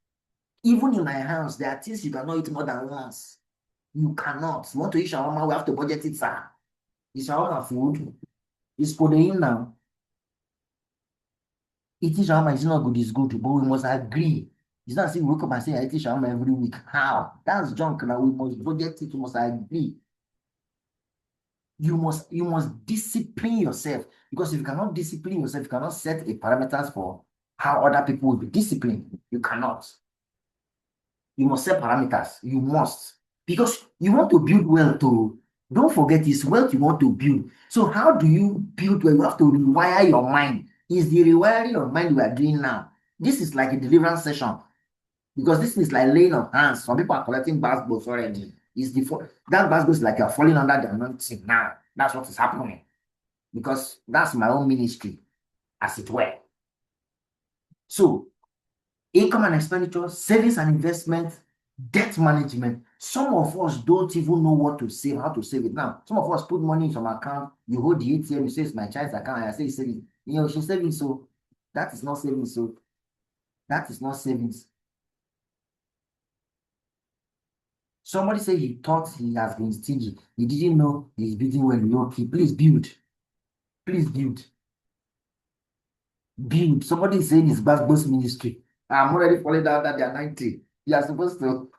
Even in my house, there are things you cannot eat more than once. You cannot. You want to eat shawarma, we have to budget it, sir. Is shawarma food? It's protein now. Eating shawarma is not good, it's good, but we must agree It's not as if we wake up and say, I teach shawarma every week. How? That's junk. Now we must budget it, we must agree. You must discipline yourself, because if you cannot discipline yourself, you cannot set a parameters for how other people will be disciplined. You cannot. You must set parameters. You must. Because you want to build wealth too. Don't forget, it's wealth you want to build. So how do you build wealth? You have to rewire your mind. Is the rewiring of mind we are doing now? This is like a deliverance session, because this is like laying of hands. Some people are collecting basketballs already. That basketball is like you're falling under the anointing now. That's what is happening. Because that's my own ministry, as it were. So, income and expenditure, savings and investment, debt management. Some of us don't even know what to save, how to save it. Now, some of us put money in some account. You hold the ATM, you say it's my child's account, and I say it's saving. She's saving, so that is not saving. So that is not savings. Somebody said he thought he has been stingy. He didn't know he's building well. Okay, please build. Please build. Build. Somebody is saying it's Basbo's ministry. I'm already falling down that they are 90. You are supposed to.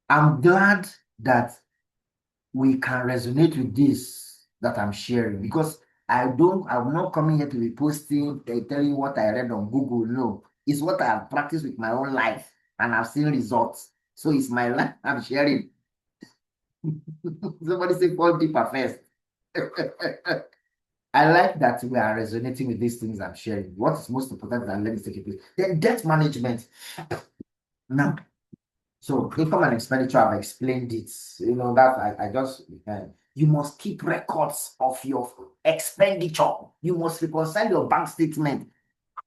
I'm glad that we can resonate with this that I'm sharing, because I'm not coming here to be posting, telling you what I read on Google. No, it's what I have practiced with my own life and I've seen results. So it's my life I'm sharing. Somebody say fall deeper first. I like that we are resonating with these things I'm sharing. What is most important is that let me take a place. Then debt management. Now, so income and expenditure, I've explained it. That I just you must keep records of your expenditure. You must reconcile your bank statement.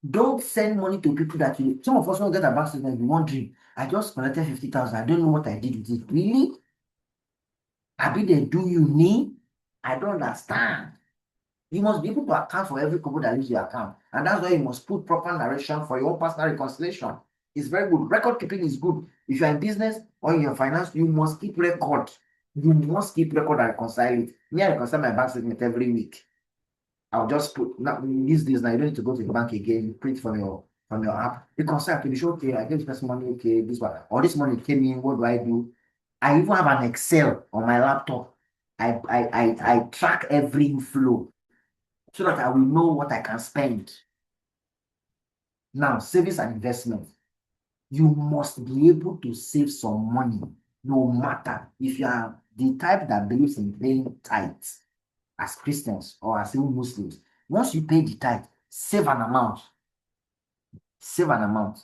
Don't send money to people that some of us don't get a bank statement. Be wondering, I just collected 50,000. I don't know what I did with it. Really? Abi they do you need? I don't understand. You must be able to account for every couple that leaves your account. And that's why you must put proper narration for your own personal reconciliation. It's very good. Record keeping is good. If you're in business or in your finance, you must keep record. You must keep record and reconcile it. Me, I reconcile my bank statement every week. I'll just put now these days now you don't need to go to the bank again, you print from your app. Reconcile to be sure, okay, I gave this person money, okay, this one. Or this money came in, what do I do? I even have an Excel on my laptop. I track every inflow, so that I will know what I can spend. Now, savings and investment. You must be able to save some money, no matter if you are the type that believes in paying tithes as Christians or as even Muslims. Once you pay the tithe, save an amount. Save an amount.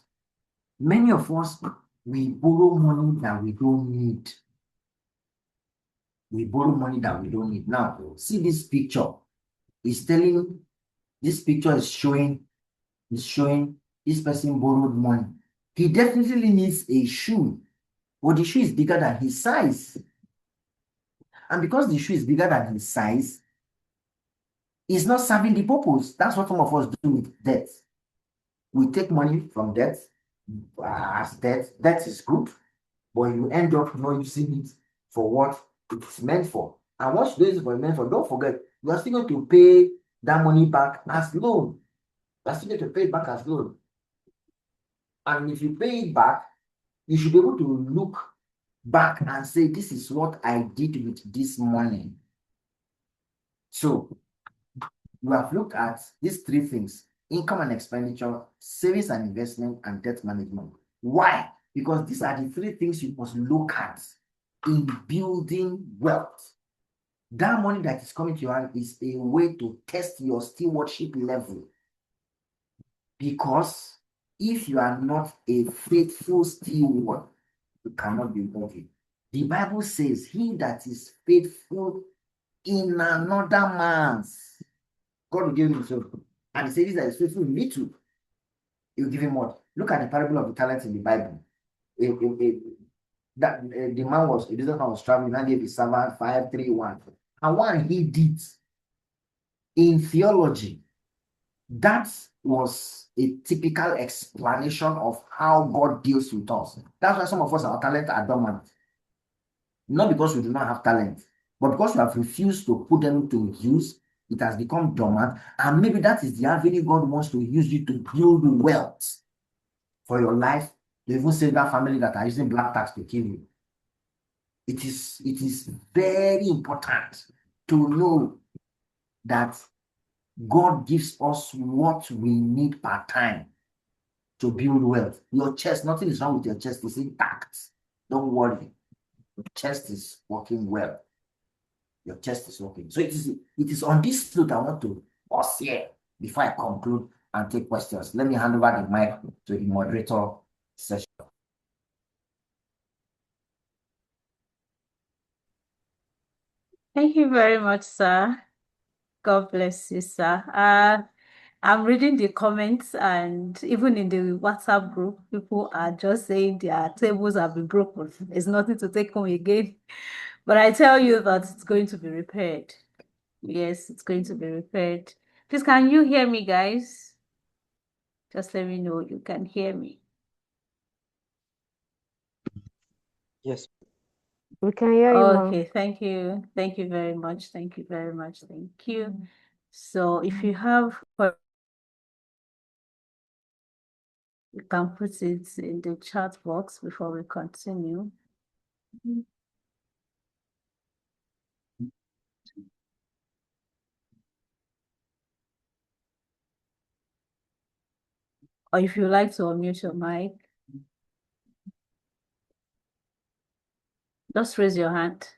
Many of us, we borrow money that we don't need. We borrow money that we don't need. Now, see this picture. This picture is showing this person borrowed money. He definitely needs a shoe, but the shoe is bigger than his size. And because the shoe is bigger than his size, it's not serving the purpose. That's what some of us do with debt. We take money from debt as debt. Debt is good, but you end up not using it for what it's meant for. And what you do is for meant for, don't forget, you are still going to pay that money back as loan. You are still going to pay it back as loan. And if you pay it back, you should be able to look back and say, this is what I did with this money. So you have looked at these three things: income and expenditure, savings and investment, and debt management. Why? Because these are the three things you must look at in building wealth. That money that is coming to your hand is a way to test your stewardship level. Because if you are not a faithful steward, you cannot be wealthy. The Bible says, he that is faithful in another man's, God will give him himself. And he says, he that is faithful in me too, he will give him what? Look at the parable of the talents in the Bible. The man was traveling and gave his servant 5, 3, 1. And one he did. In theology, that was a typical explanation of how God deals with us. That's why some of us, our talents are dormant. Not because we do not have talent, but because we have refused to put them to use, it has become dormant, and maybe that is the avenue God wants to use you to build wealth for your life, to even save that family that are using black tax to kill you. It is very important to know that God gives us what we need per time to build wealth. Your chest, nothing is wrong with your chest, it's intact. Don't worry. Your chest is working well. Your chest is working. So it is on this note I want to pause here before I conclude and take questions. Let me hand over the mic to the moderator session. Thank you very much, sir. God bless you, sir. I'm reading the comments, and even in the WhatsApp group, people are just saying their tables have been broken. There's nothing to take home again. But I tell you that it's going to be repaired. Yes, it's going to be repaired. Please, can you hear me, guys? Just let me know you can hear me. Yes, we can hear you, ma'am. Okay, thank you. Thank you very much. Thank you very much. Thank you. So if you have, you can put it in the chat box before we continue. Or if you like to unmute your mic, just raise your hand.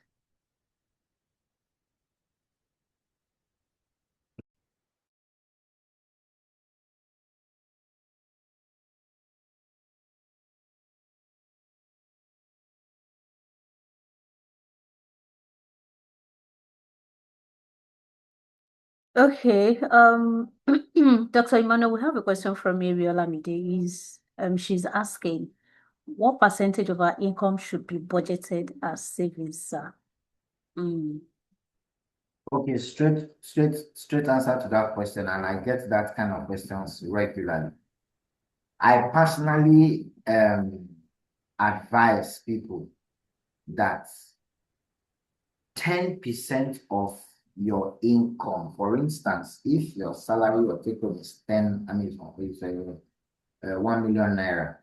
Okay, Dr. Emmanuel, we have a question from Ariel Amide. She's asking, what percentage of our income should be budgeted as savings, sir? Okay, straight answer to that question, and I get that kind of questions regularly. I personally advise people that 10% of your income, for instance, if your salary or take home is 1 million naira,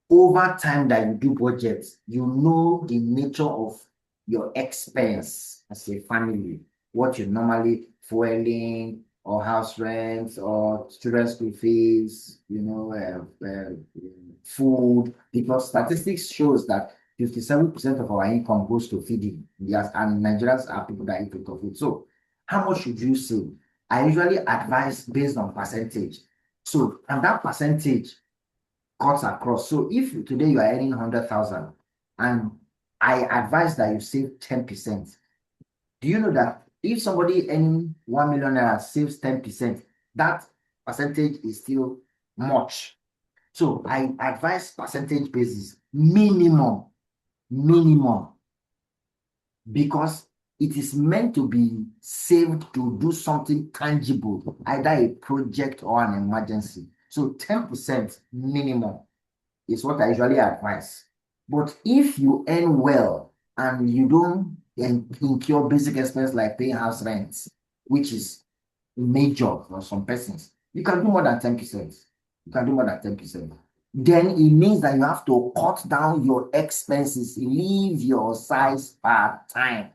over time that you do budget, you know the nature of your expense as a family, what you normally fueling or house rent or student school fees, food, because statistics shows that 57% of our income goes to feeding. Yes, and Nigerians are people that eat a lot of food. So how much should you save? I usually advise based on percentage. So, and that percentage cuts across. So if today you are earning 100,000 and I advise that you save 10%, do you know that if somebody earning 1 million naira saves 10%, that percentage is still much. So I advise percentage basis, minimum, because it is meant to be saved to do something tangible, either a project or an emergency. So 10% minimum is what I usually advise. But if you earn well and you don't incur basic expenses like paying house rent, which is major for some persons, you can do more than 10%. You can do more than 10%. Then it means that you have to cut down your expenses, leave your size per time.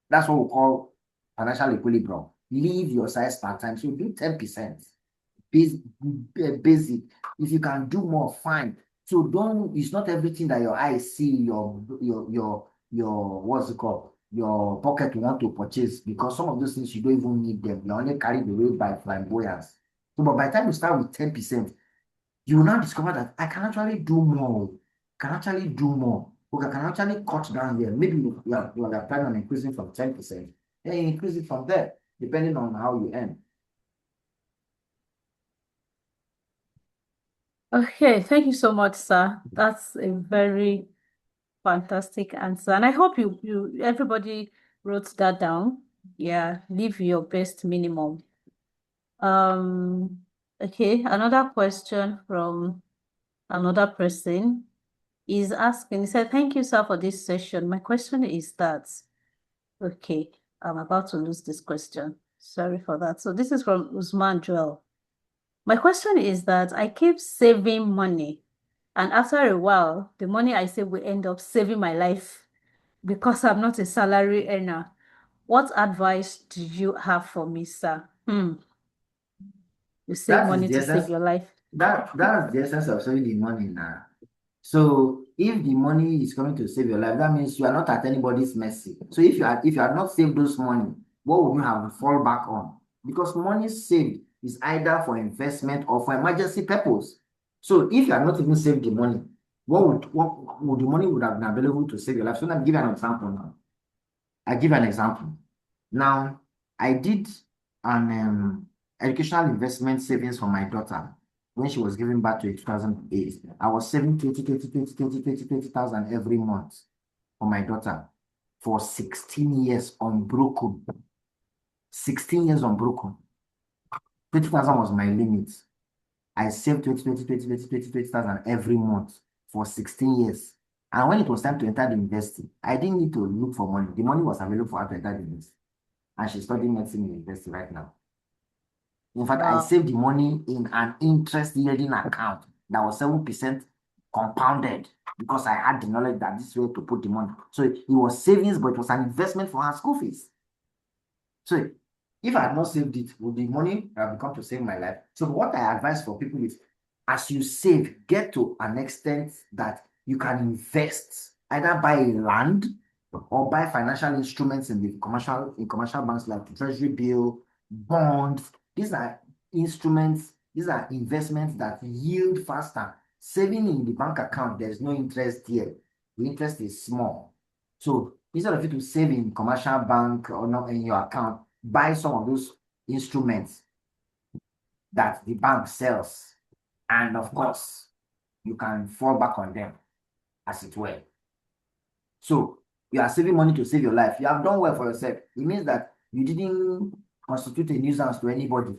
That's what we call financial equilibrium. Leave your size per time. So do 10%. Basic. If you can do more, fine. So it's not everything that your eyes see, your what's it called? Your pocket want to purchase, because some of those things you don't even need them. You only carry the weight by flamboyance. So, but by the time you start with 10%, you will now discover that I can actually do more. Can actually do more. Okay, I can actually cut down here. Maybe you are planning on increasing from 10%. Then you increase it from there, depending on how you earn. Okay, thank you so much, sir. That's a very fantastic answer. And I hope everybody wrote that down. Yeah, leave your best minimum. Okay, another question from another person is asking, he said, thank you, sir, for this session. My question is that, okay, I'm about to lose this question. Sorry for that. So this is from Usman Joel. My question is that I keep saving money, and after a while, the money I save will end up saving my life because I'm not a salary earner. What advice do you have for me, sir? You save That is money the to save essence. your life. That's the essence of saving the money now. So if the money is coming to save your life, that means you are not at anybody's mercy. So if you are not saved those money, what would you have to fall back on? Because money saved is either for investment or for emergency purpose. So if you are not even saved the money, what would the money would have been available to save your life? So let me give you an example now. I give an example. Now, I did an educational investment savings for my daughter when she was giving birth to in 2008. I was saving 20,000 every month for my daughter for 16 years unbroken. 16 years unbroken. 20,000 was my limit. I saved 20,000 every month for 16 years. And when it was time to enter the university, I didn't need to look for money. The money was available for her to enter the university. And she's studying medicine in the university right now. In fact, I Wow. saved the money in an interest yielding account that was 7% compounded because I had the knowledge that this way to put the money. So it was savings, but it was an investment for her school fees. So if I had not saved it, would the money have become to save my life? So what I advise for people is, as you save, get to an extent that you can invest, either buy land or buy financial instruments in commercial banks like treasury bill, bonds. These are instruments, these are investments that yield faster. Saving in the bank account, there's no interest here. The interest is small. So instead of you to save in commercial bank or not in your account, buy some of those instruments that the bank sells. And of course, you can fall back on them as it were. So you are saving money to save your life. You have done well for yourself. It means that you didn't constitute a nuisance to anybody.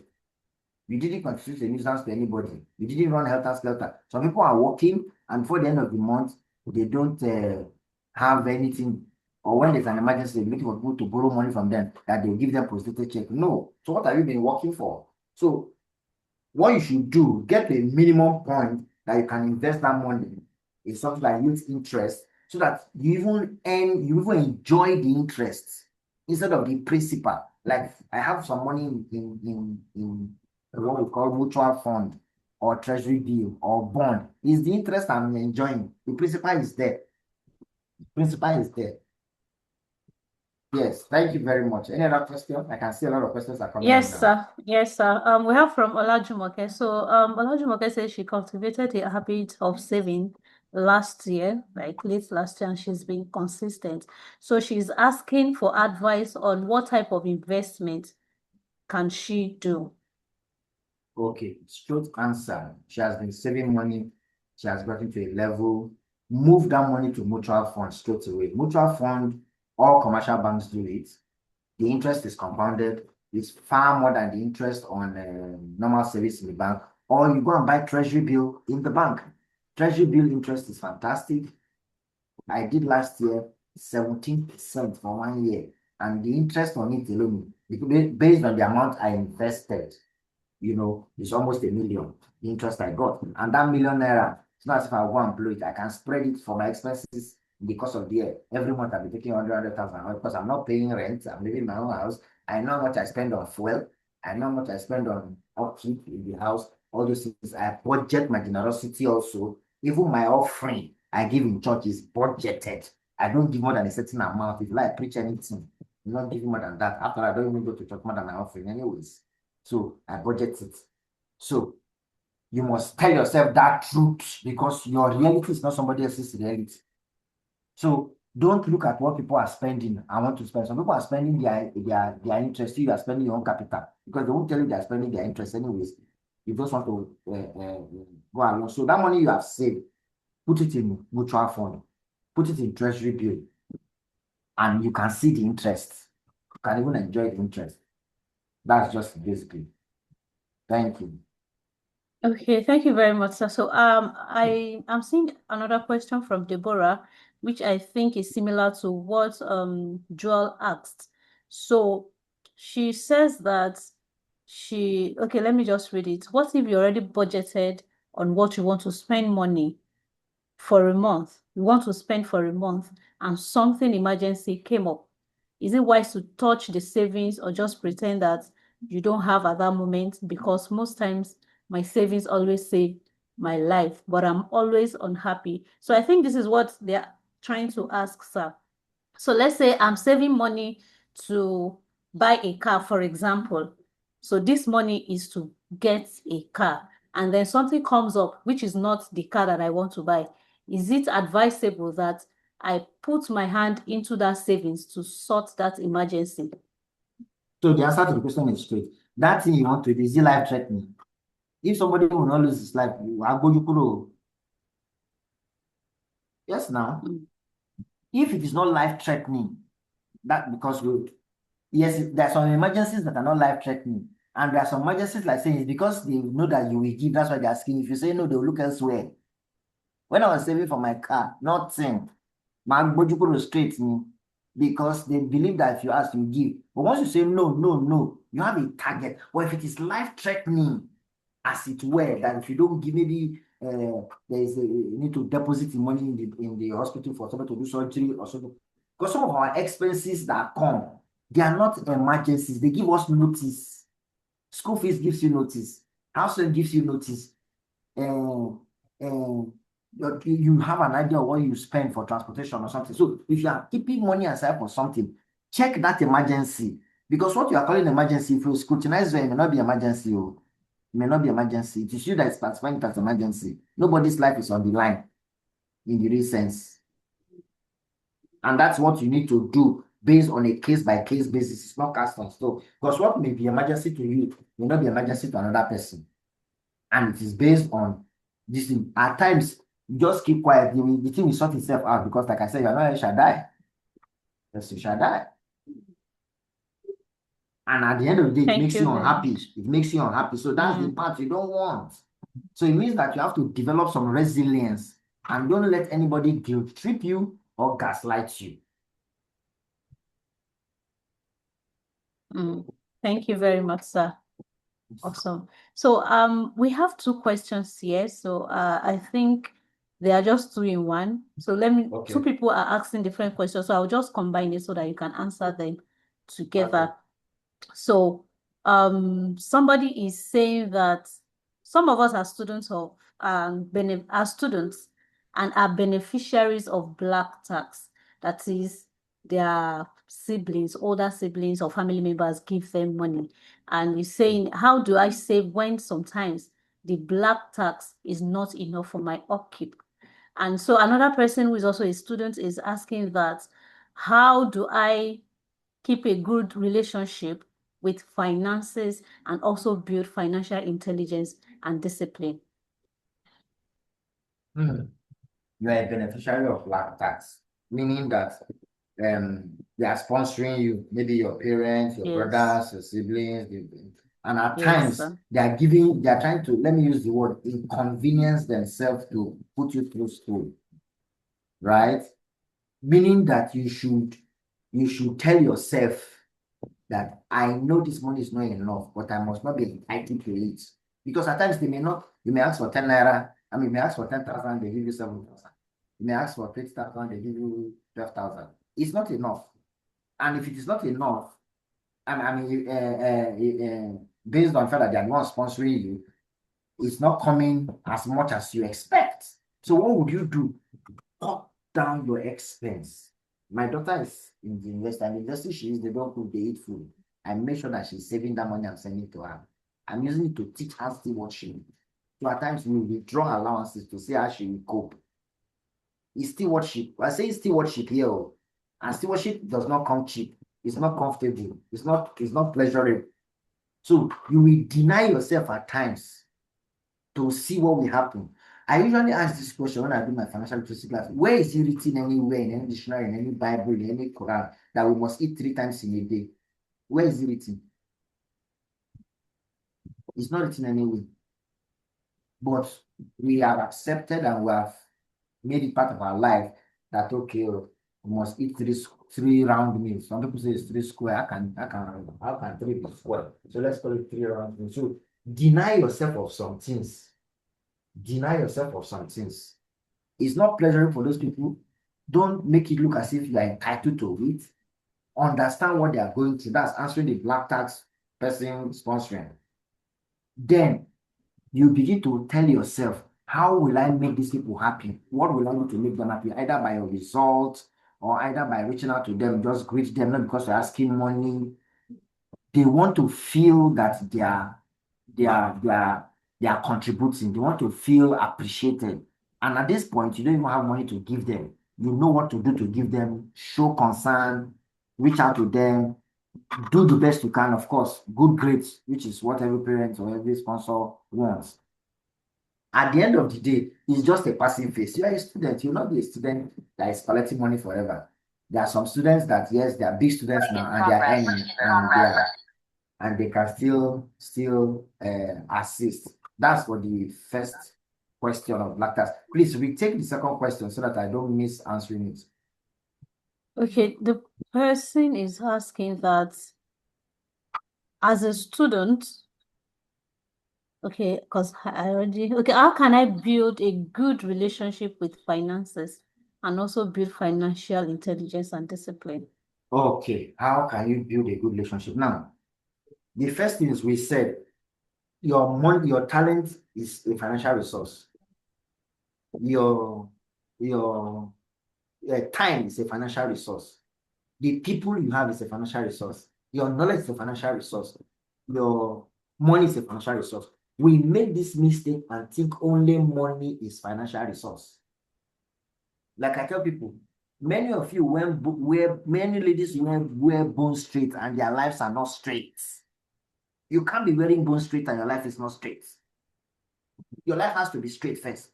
You didn't constitute a nuisance to anybody. You didn't run helter-skelter. Some people are working, and before the end of the month, they don't have anything. Or when there's an emergency, they're looking for people to borrow money from them, that they'll give them prostrated check. No. So what have you been working for? So what you should do, get to a minimum point that you can invest that money in something that yields interest, so that you even enjoy the interest instead of the principal. Like I have some money in what we call mutual fund or treasury bill or bond. Is the interest I'm enjoying. The principal is there. The principal is there. Yes, thank you very much. Any other question? I can see a lot of questions are coming in Yes, now. sir. Yes, sir. We have from Olajumoke. So, Olajumoke says she cultivated a habit of saving last year, like late last year, and she's been consistent. So she's asking for advice on what type of investment can she do. Okay, straight answer. She has been saving money. She has gotten to a level. Move that money to mutual fund straight away. Mutual fund, all commercial banks do it. The interest is compounded. It's far more than the interest on normal savings in the bank. Or you go and buy treasury bill in the bank. Treasury bill interest is fantastic. I did last year 17% for 1 year, and the interest on it alone, based on the amount I invested, it's almost $1 million, the interest I got. And that ₦1,000,000, it's not as if I go and blow it. I can spread it for my expenses in the course of the year. Every month I'll be taking 100,000 because I'm not paying rent. I'm living in my own house. I know how much I spend on fuel. I know how much I spend on upkeep in the house. All those things. I budget my generosity also. Even my offering I give in church is budgeted. I don't give more than a certain amount. If I preach anything, I'm not giving more than that. After I don't even go to church more than my offering anyways. So I budget it. So you must tell yourself that truth, because your reality is not somebody else's reality. So don't look at what people are spending and want to spend. Some people are spending their interest. You are spending your own capital, because they won't tell you they are spending their interest anyways. You just want to go along. So that money you have saved, put it in mutual fund, put it in treasury bill, and you can see the interest. You can even enjoy the interest. That's just basically. Thank you. Okay, thank you very much, sir. So, I'm seeing another question from Deborah, which I think is similar to what Joel asked. So she says that okay, let me just read it. What if you already budgeted on what you want to spend money for a month? You want to spend for a month and something emergency came up. Is it wise to touch the savings or just pretend that you don't have at that moment? Because most times my savings always save my life, but I'm always unhappy. So I think this is what they're trying to ask, sir. So let's say I'm saving money to buy a car, for example. So this money is to get a car, and then something comes up, which is not the car that I want to buy. Is it advisable that I put my hand into that savings to sort that emergency? So the answer to the question is straight. That thing you want to do, is it life threatening? If somebody will not lose his life, I'll go you kuro. Yes, now. If it is not life threatening, that because yes, there are some emergencies that are not life threatening. And there are some emergencies like saying it's because they know that you will give, that's why they're asking. If you say no, they'll look elsewhere. When I was saving for my car, nothing. My body go straight me because they believe that if you ask, you give. But once you say no, no, no, you have a target. But if it is life-threatening, as it were, that if you don't give, maybe you need to deposit the money in the hospital for somebody to do surgery or something. Because some of our expenses that come, they are not emergencies. They give us notice. School fees gives you notice. House rent gives you notice. You have an idea of what you spend for transportation or something. So if you are keeping money aside for something, check that emergency. Because what you are calling emergency, if you scrutinize it may not be emergency. It may not be emergency. It is you that is classifying it as emergency. Nobody's life is on the line in the real sense. And that's what you need to do based on a case-by-case basis. It's not cast on stone. Because what may be emergency to you may not be emergency to another person. And it is based on this thing. At times, just keep quiet. The thing will sort itself out because, like I said, you're not you shall die. Yes, you shall die. And at the end of the day, it makes you unhappy. It makes you unhappy. So that's the part you don't want. So it means that you have to develop some resilience and don't let anybody guilt trip you or gaslight you. Thank you very much, sir. Awesome. So we have two questions here. So I think they are just two in one. So two people are asking different questions. So I'll just combine it so that you can answer them together. Okay. So somebody is saying that some of us are students are students and are beneficiaries of black tax. That is, their siblings, older siblings or family members give them money. And he's saying, how do I save when sometimes the black tax is not enough for my upkeep? And so another person who is also a student is asking that, how do I keep a good relationship with finances and also build financial intelligence and discipline? You are a beneficiary of black tax, meaning that they are sponsoring you, maybe your parents, your brothers, your siblings, and at times they are trying to, let me use the word, inconvenience themselves to put you through school, right? Meaning that you should tell yourself that I know this money is not enough, but I must not be entitled to it. Because at times you may ask for 10 naira, you may ask for 10,000, they give you 7,000. You may ask for 20,000, they give you 12,000. It's not enough. And if it is not enough, based on the fact that they are not sponsoring you, it's not coming as much as you expect. So what would you do? Cut down your expense. My daughter is in the university, and the university she is, they don't cook, they eat food. I make sure that she's saving that money and sending it to her. I'm using it to teach her stewardship. So at times we withdraw allowances to see how she will cope. It's stewardship. I say stewardship here, and stewardship does not come cheap. It's not comfortable. It's not pleasurable. So you will deny yourself at times to see what will happen. I usually ask this question when I do my financial literacy class. Where is it written anywhere in any dictionary, in any Bible, in any Quran, that we must eat 3 times in a day? Where is it written? It's not written anywhere. But we have accepted and we have made it part of our life that, okay, we must eat 3 round meals. Some people say it's 3 square. How can 3 be square? So let's call it 3 round meals. So deny yourself of some things. Deny yourself of some things. It's not pleasurable for those people. Don't make it look as if you are entitled to it. Understand what they are going through. That's answering the black tax person sponsoring. Then you begin to tell yourself, how will I make these people happy? What will I do to make them happy? Either by your results or either by reaching out to them, just greet them, not because you're asking money. They want to feel that they are contributing. They want to feel appreciated. And at this point, you don't even have money to give them. You know what to do to give them, show concern, reach out to them, do the best you can, of course, good grades, which is what every parent or every sponsor wants. At the end of the day, it's just a passive phase. You are a student, you'll not be a student that is collecting money forever. There are some students that, yes, they are big students now and they are earning and they can still assist. That's for the first question of black tax. Please retake the second question so that I don't miss answering it. Okay, the person is asking that as a student, okay, because I already, okay, how can I build a good relationship with finances and also build financial intelligence and discipline? Okay, how can you build a good relationship? Now, the first thing is we said, your money, your talent is a financial resource. Your time is a financial resource. The people you have is a financial resource. Your knowledge is a financial resource. Your money is a financial resource. We make this mistake and think only money is financial resource. Like I tell people, many of you many ladies wear bone straight and their lives are not straight. You can't be wearing bone straight and your life is not straight. Your life has to be straight first.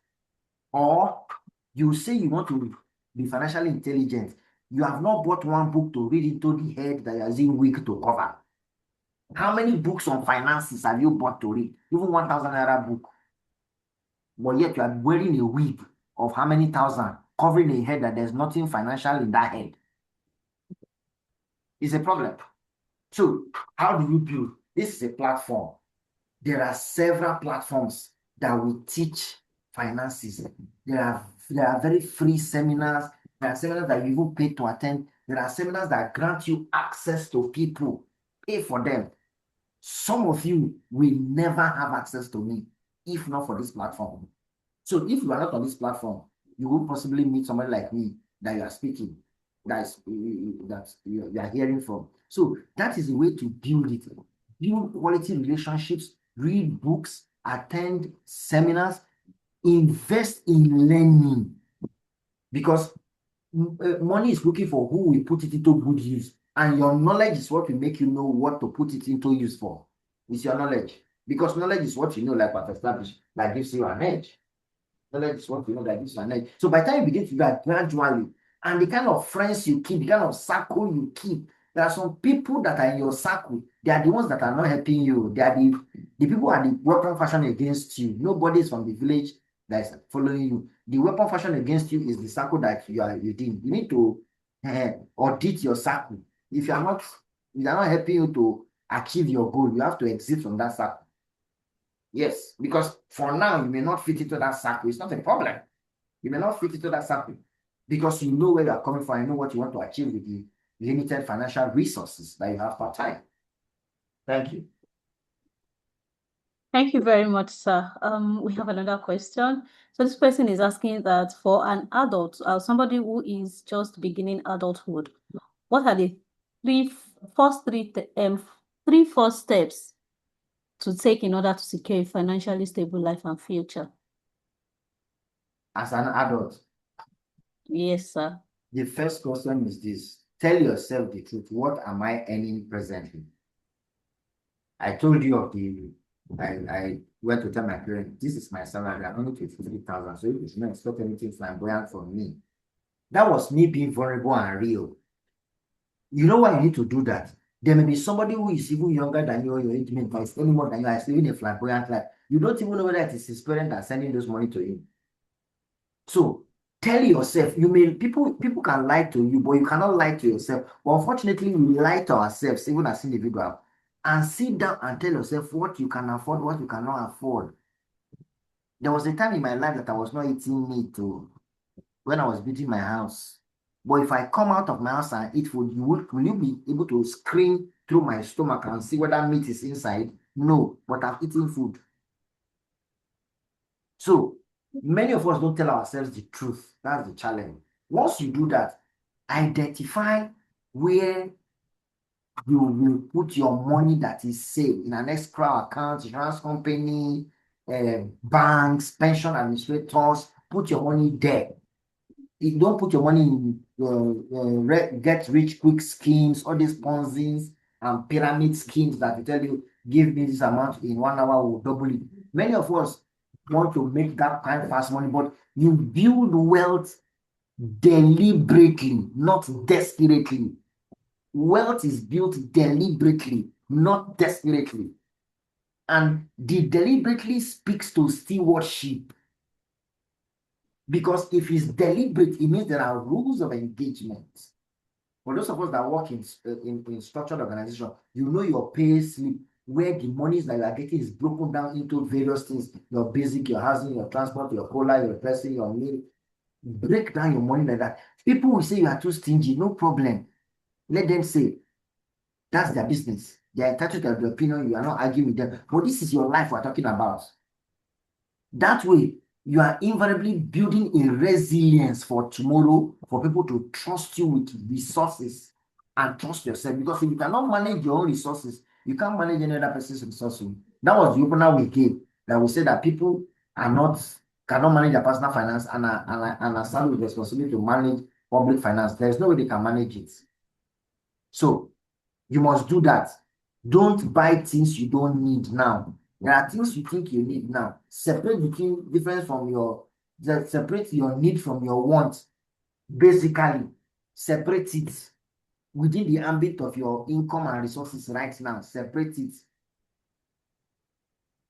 Or you say you want to be financially intelligent. You have not bought one book to read into the head that you are using wig to cover. How many books on finances have you bought to read? Even 1,000 naira book. But yet you are wearing a wig of how many thousand, covering a head that there's nothing financial in that head. It's a problem. So how do you build? This is a platform. There are several platforms that will teach finances. There are very free seminars. There are seminars that you even pay to attend. There are seminars that grant you access to people. Pay for them. Some of you will never have access to me if not for this platform. So if you are not on this platform, you will possibly meet somebody like me that you are speaking, that you are hearing from. So that is the way to build it. Build quality relationships, read books, attend seminars, invest in learning. Because money is looking for who will put it into good use. And your knowledge is what will make you know what to put it into use for. It's your knowledge. Because knowledge is what you know, like what established, that gives you an edge. Knowledge is what you know, that gives you an edge. So by the time you begin to do that gradually, and the kind of friends you keep, the kind of circle you keep, there are some people that are in your circle. They are the ones that are not helping you. They are the people are the weapon fashion against you. Nobody is from the village that is following you. The weapon fashion against you is the circle that you are within. You need to audit your circle. If they are not helping you to achieve your goal, you have to exit from that circle. Yes, because for now you may not fit into that circle. It's not a problem. You may not fit into that circle because you know where you are coming from. You know what you want to achieve with the limited financial resources that you have per time. Thank you. Thank you very much, sir. We have another question. So this person is asking that for an adult, somebody who is just beginning adulthood, what are the three first steps to take in order to secure a financially stable life and future? As an adult, Yes, sir. the first question is this. Tell yourself the truth. What am I earning presently? I told you of I went to tell my parents, this is my salary, I'm only 23,000. So you should not expect anything flamboyant from me. That was me being vulnerable and real. You know why you need to do that? There may be somebody who is even younger than you, or your age mate, but is any more than you, is living a flamboyant life. You don't even know whether it is his parents that are sending those money to him. So Tell yourself, people can lie to you, but you cannot lie to yourself. But unfortunately, we lie to ourselves, even as individuals. And sit down and tell yourself what you can afford, what you cannot afford. There was a time in my life that I was not eating meat too, when I was building my house. But if I come out of my house and eat food, will you be able to screen through my stomach and see whether meat is inside? No, but I've eaten food. So many of us don't tell ourselves the truth. That's the challenge. Once you do that, identify where you will put your money that is safe in an escrow account, insurance company, banks, pension administrators. Put your money there. You don't put your money in get rich quick schemes, all these Ponzi's and pyramid schemes that will tell you, give me this amount in 1 hour, we'll double it. Many of us want to make that kind of fast money, but you build wealth deliberately, not desperately. Wealth is built deliberately, not desperately. And the deliberately speaks to stewardship. Because if it's deliberate, it means there are rules of engagement. For those of us that work in structured organization, you know your pay slip, where the monies that you are getting is broken down into various things: your basic, your housing, your transport, your cola, your dressing, your meal. Break down your money like that. People will say you are too stingy. No problem. Let them say. That's their business. They are entitled to their opinion. You are not arguing with them. But this is your life we're talking about. That way, you are invariably building a resilience for tomorrow for people to trust you with resources and trust yourself. Because if you cannot manage your own resources, you can't manage any other person's resources. That was the opener we gave, that we said that people cannot manage their personal finance and are saddled with responsibility to manage public finance. There's no way they can manage it. So you must do that. Don't buy things you don't need now. There are things you think you need now. Separate your need from your want. Basically, separate it within the ambit of your income and resources right now. Separate it.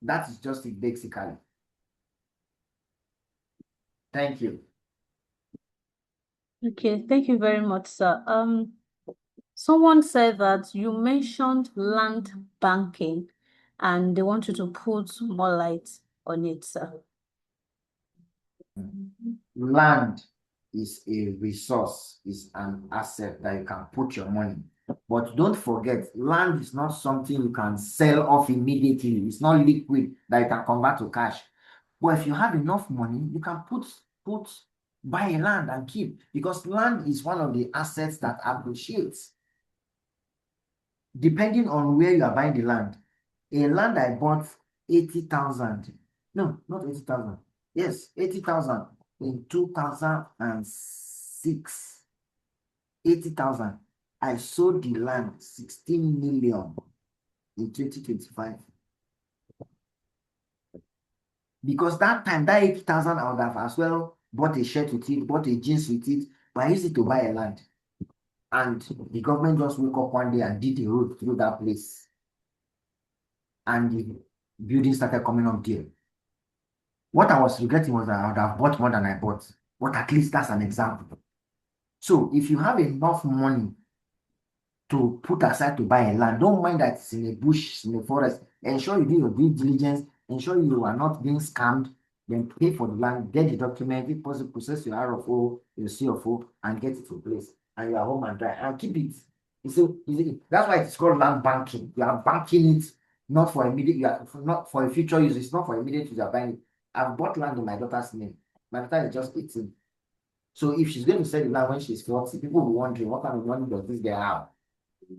That is just it, basically. Thank you. Okay, thank you very much, sir. Someone said that you mentioned land banking and they want you to put more light on it, sir. Land is a resource, is an asset that you can put your money. But don't forget, land is not something you can sell off immediately. It's not liquid that you can convert to cash. But if you have enough money, you can buy a land and keep, because land is one of the assets that appreciates. Depending on where you are buying the land. A land I bought 80,000. No, not 80,000. Yes, 80,000 in 2006. 80,000. I sold the land 16 million in 2025. Because that time, that 80,000, I would have as well bought a shirt with it, bought a jeans with it, but I used it to buy a land. And the government just woke up one day and did a road through that place. And the building started coming up there. What I was regretting was that I would have bought more than I bought. But at least that's an example. So if you have enough money to put aside to buy a land, don't mind that it's in a bush, in a forest. Ensure you do your due diligence. Ensure you are not being scammed. Then pay for the land, get the document, if possible, process your RFO, your CFO, and get it in place. And you are home and dry. And keep it. That's why it's called land banking. You are banking it, not for immediate, not for a future use. It's not for immediate use. You are buying it. I've bought land in my daughter's name. My daughter is just 18. So if she's going to sell the land when she's 40, people will be wondering, what kind of money does this guy have?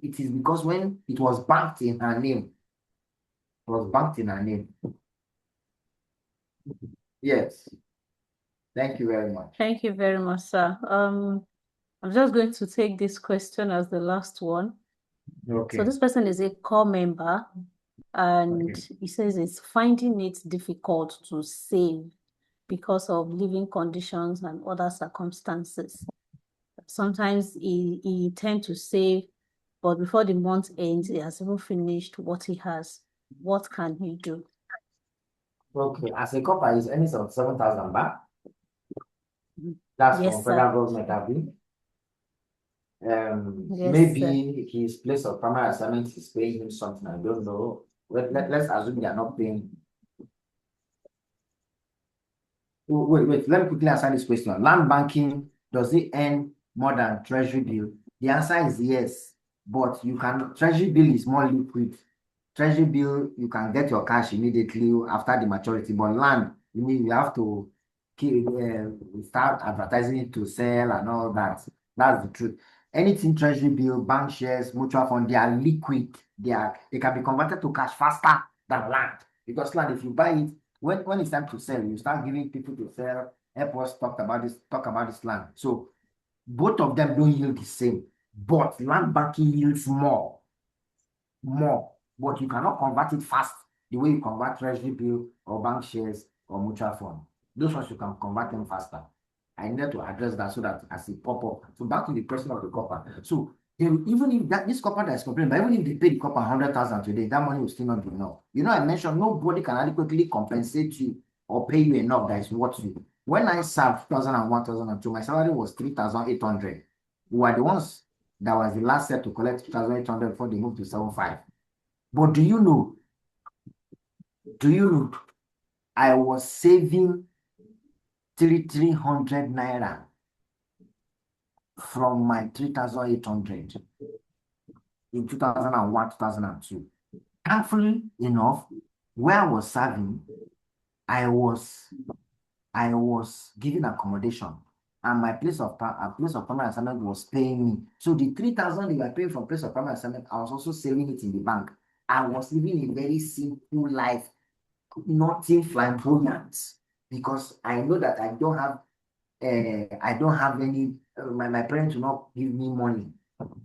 It is because when it was banked in her name, it was banked in her name. Yes. Thank you very much. Thank you very much, sir. I'm just going to take this question as the last one. Okay. So this person is a core member, and he says it's finding it difficult to save because of living conditions and other circumstances. Sometimes he tends to save, but before the month ends, he has even finished what he has. What can he do? Okay. As a couple, is earnings of 7,000 back. That's Yes, from sir. federal government, Abi. Yes, sir. Maybe his place of primary assignment is paying him something. I don't know. Let's assume they are not paying. Wait. Let me quickly answer this question. Land banking, does it earn more than treasury bill? The answer is yes, but treasury bill is more liquid. Treasury bill, you can get your cash immediately after the maturity, but land, you have to start advertising it to sell and all that. That's the truth. Anything treasury bill, bank shares, mutual fund, they are liquid. They can be converted to cash faster than land. Because land, if you buy it, when it's time to sell, you start giving people to sell. Help us talk about this land. So both of them don't yield the same, but land banking yields more, but you cannot convert it fast the way you convert treasury bill or bank shares or mutual fund. Those ones you can convert them faster. I needed to address that so that as it pop up. So back to the question of the copper. So even if this copper that is complaining, but even if they pay the copper 100,000 today, that money will still not be enough. I mentioned nobody can adequately compensate you or pay you enough that is worth you. When I served 2001, 2002, my salary was 3,800. We were the ones that was the last set to collect 2,800 before they moved to 7,500. But do you know, I was saving 300 naira from my 3,800 in 2001, 2002. Thankfully enough, where I was serving, I was given accommodation, and my place of primary assignment was paying me. So the 3,000 they were paying from place of primary assignment, I was also saving it in the bank. I was living a very simple life, nothing flamboyant, because I know that I don't have any. My parents will not give me money.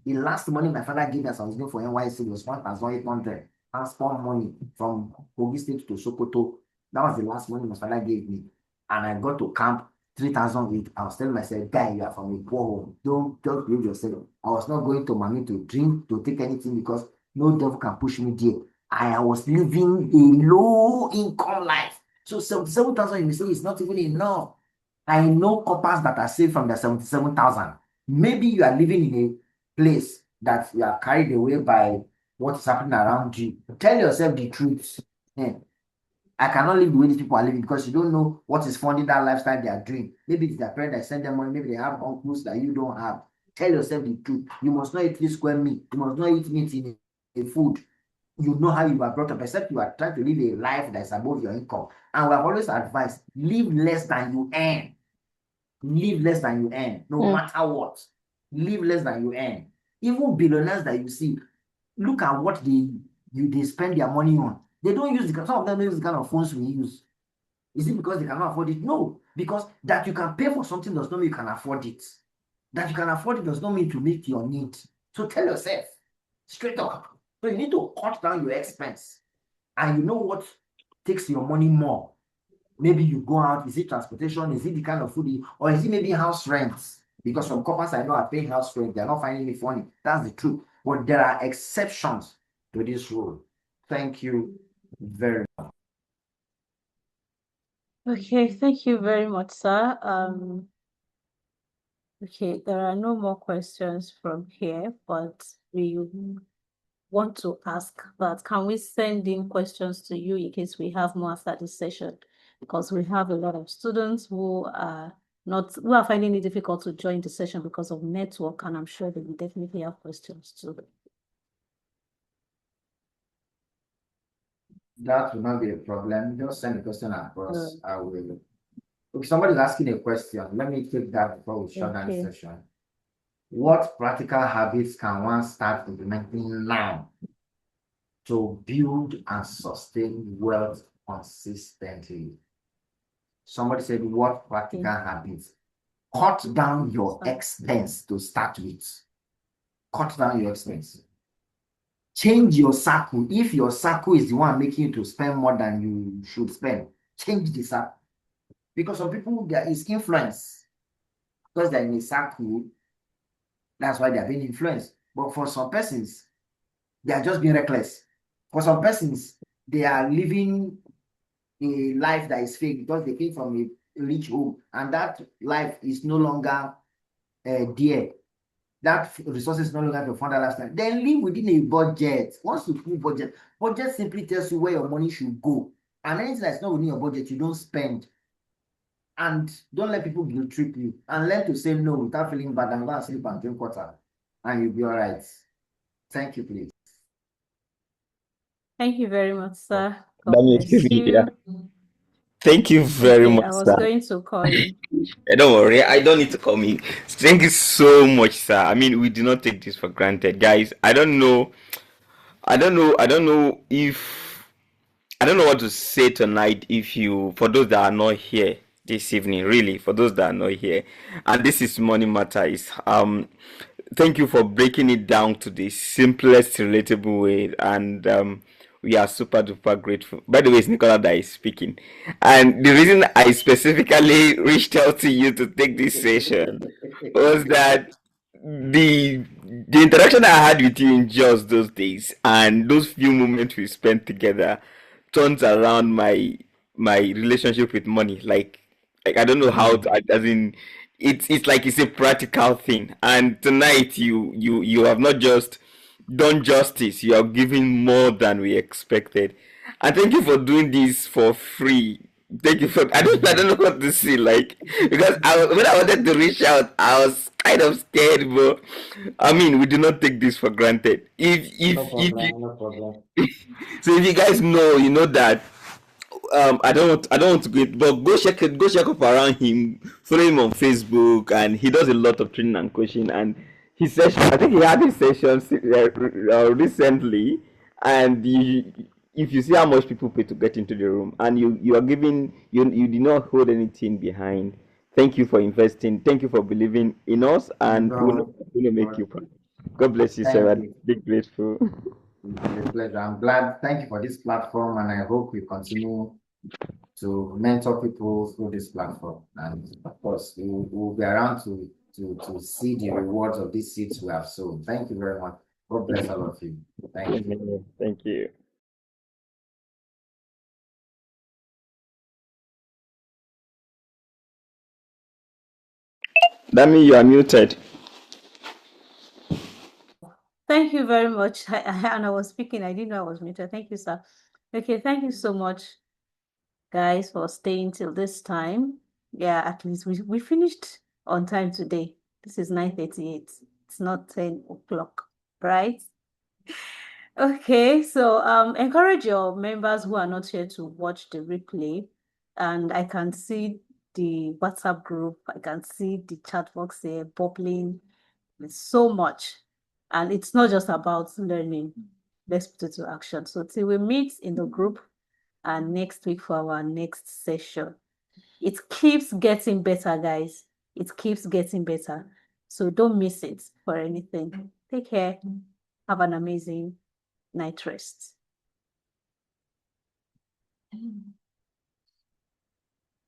The last money my father gave us, I was going for NYC, was 1,800 transport money from Kogi State to Sokoto. That was the last money my father gave me. And I got to camp 3,008. I was telling myself, guy, you are from a poor home. Don't believe yourself. I was not going to Mami to drink, to take anything, because no devil can push me there. I was living a low income life. So 77,000, you may say, is not even enough. I know coppers that are saved from the 77,000. Maybe you are living in a place that you are carried away by what is happening around you. Tell yourself the truth. I cannot live the way these people are living, because you don't know what is funding that lifestyle they are doing. Maybe it's their parents that send them money. Maybe they have uncles that you don't have. Tell yourself the truth. You must not eat 3 square meat. You must not eat meat in a food. You know how you are brought up, except you are trying to live a life that is above your income. And we have always advised, live less than you earn. Live less than you earn, no matter what. Live less than you earn. Even billionaires that you see, look at what they spend their money on. They don't use some of them don't use the kind of phones we use. Is it because they cannot afford it? No, because that you can pay for something does not mean you can afford it. That you can afford it does not mean to meet your need. So tell yourself straight up. So you need to cut down your expense, and you know what takes your money more. Maybe you go out, is it transportation? Is it the kind of food, or is it maybe house rents? Because some couples I know are paying house rent, they're not finding it funny. That's the truth. But there are exceptions to this rule. Thank you very much. Okay, thank you very much, sir. Okay, there are no more questions from here, but we want to ask that can we send in questions to you in case we have more after this session? Because we have a lot of students who are finding it difficult to join the session because of network, and I'm sure they will definitely have questions too. That will not be a problem. Just send a question across. I will. Okay, somebody's asking a question. Let me take that before we shut down the session. What practical habits can one start implementing now to build and sustain wealth consistently? Somebody said, what practical habits? Cut down your expense to start with. Cut down your expense. Change your circle. If your circle is the one making you to spend more than you should spend, change the circle. Because some people, there is influence. Because they're in a circle, that's why they're being influenced. But for some persons, they are just being reckless. For some persons, they are living a life that is fake because they came from reach home, and that life is no longer there. That resources no longer to fund that lifestyle, then live within a budget. Once you put budget simply tells you where your money should go, and anything that's not within your budget, you don't spend. And don't let people guilt trip you, and learn to say no without feeling bad and go and sleep and drink water, and you'll be all right. Thank you, please. Thank you very much, sir. God That bless makes me, yeah. you. Thank you very Okay, much, I was sir. going to call you. Don't worry, I don't need to call me. Thank you so much, sir. I mean, we do not take this for granted, guys. I don't know if I don't know what to say tonight if you, for those that are not here this evening, really, for those that are not here, and this is Money Matters. Thank you for breaking it down to the simplest, relatable way, and we are super duper grateful. By the way, it's Nicola that is speaking, and the reason I specifically reached out to you to take this session was that the interaction I had with you in just those days and those few moments we spent together turns around my relationship with money. Like I don't know how to, as in it's like it's a practical thing. And tonight you have not just done justice, you are giving more than we expected. And thank you for doing this for free. Thank you for I don't know what to say, like, because when I wanted to reach out, I was kind of scared, but I mean we do not take this for granted. No problem. So if you guys know, you know that I don't want to go, but go check up around him, follow him on Facebook, and he does a lot of training and coaching. And his session, I think he had his session recently, and if you see how much people pay to get into the room, and you are giving, you did not hold anything behind. Thank you for investing. Thank you for believing in us, and we'll make you proud. God bless you, sir. Thank I'm you. big grateful. It's a pleasure. I'm glad. Thank you for this platform, and I hope we continue to mentor people through this platform. And of course, we'll be around to see the rewards of these seeds we have sown. Thank you very much. God bless all of you. Thank you. Thank you. That means you are muted. Thank you very much. And I was speaking, I didn't know I was muted. Thank you, sir. Okay, thank you so much, guys, for staying till this time. Yeah, at least we finished on time today. This is 9:38. It's not 10 o'clock, right? Okay, so encourage your members who are not here to watch the replay. And I can see the WhatsApp group, I can see the chat box here bubbling with so much. And it's not just about learning. Let's put it to action. So till we meet in the group and next week for our next session. It keeps getting better, guys. It keeps getting better. So don't miss it for anything. Take care. Have an amazing night rest.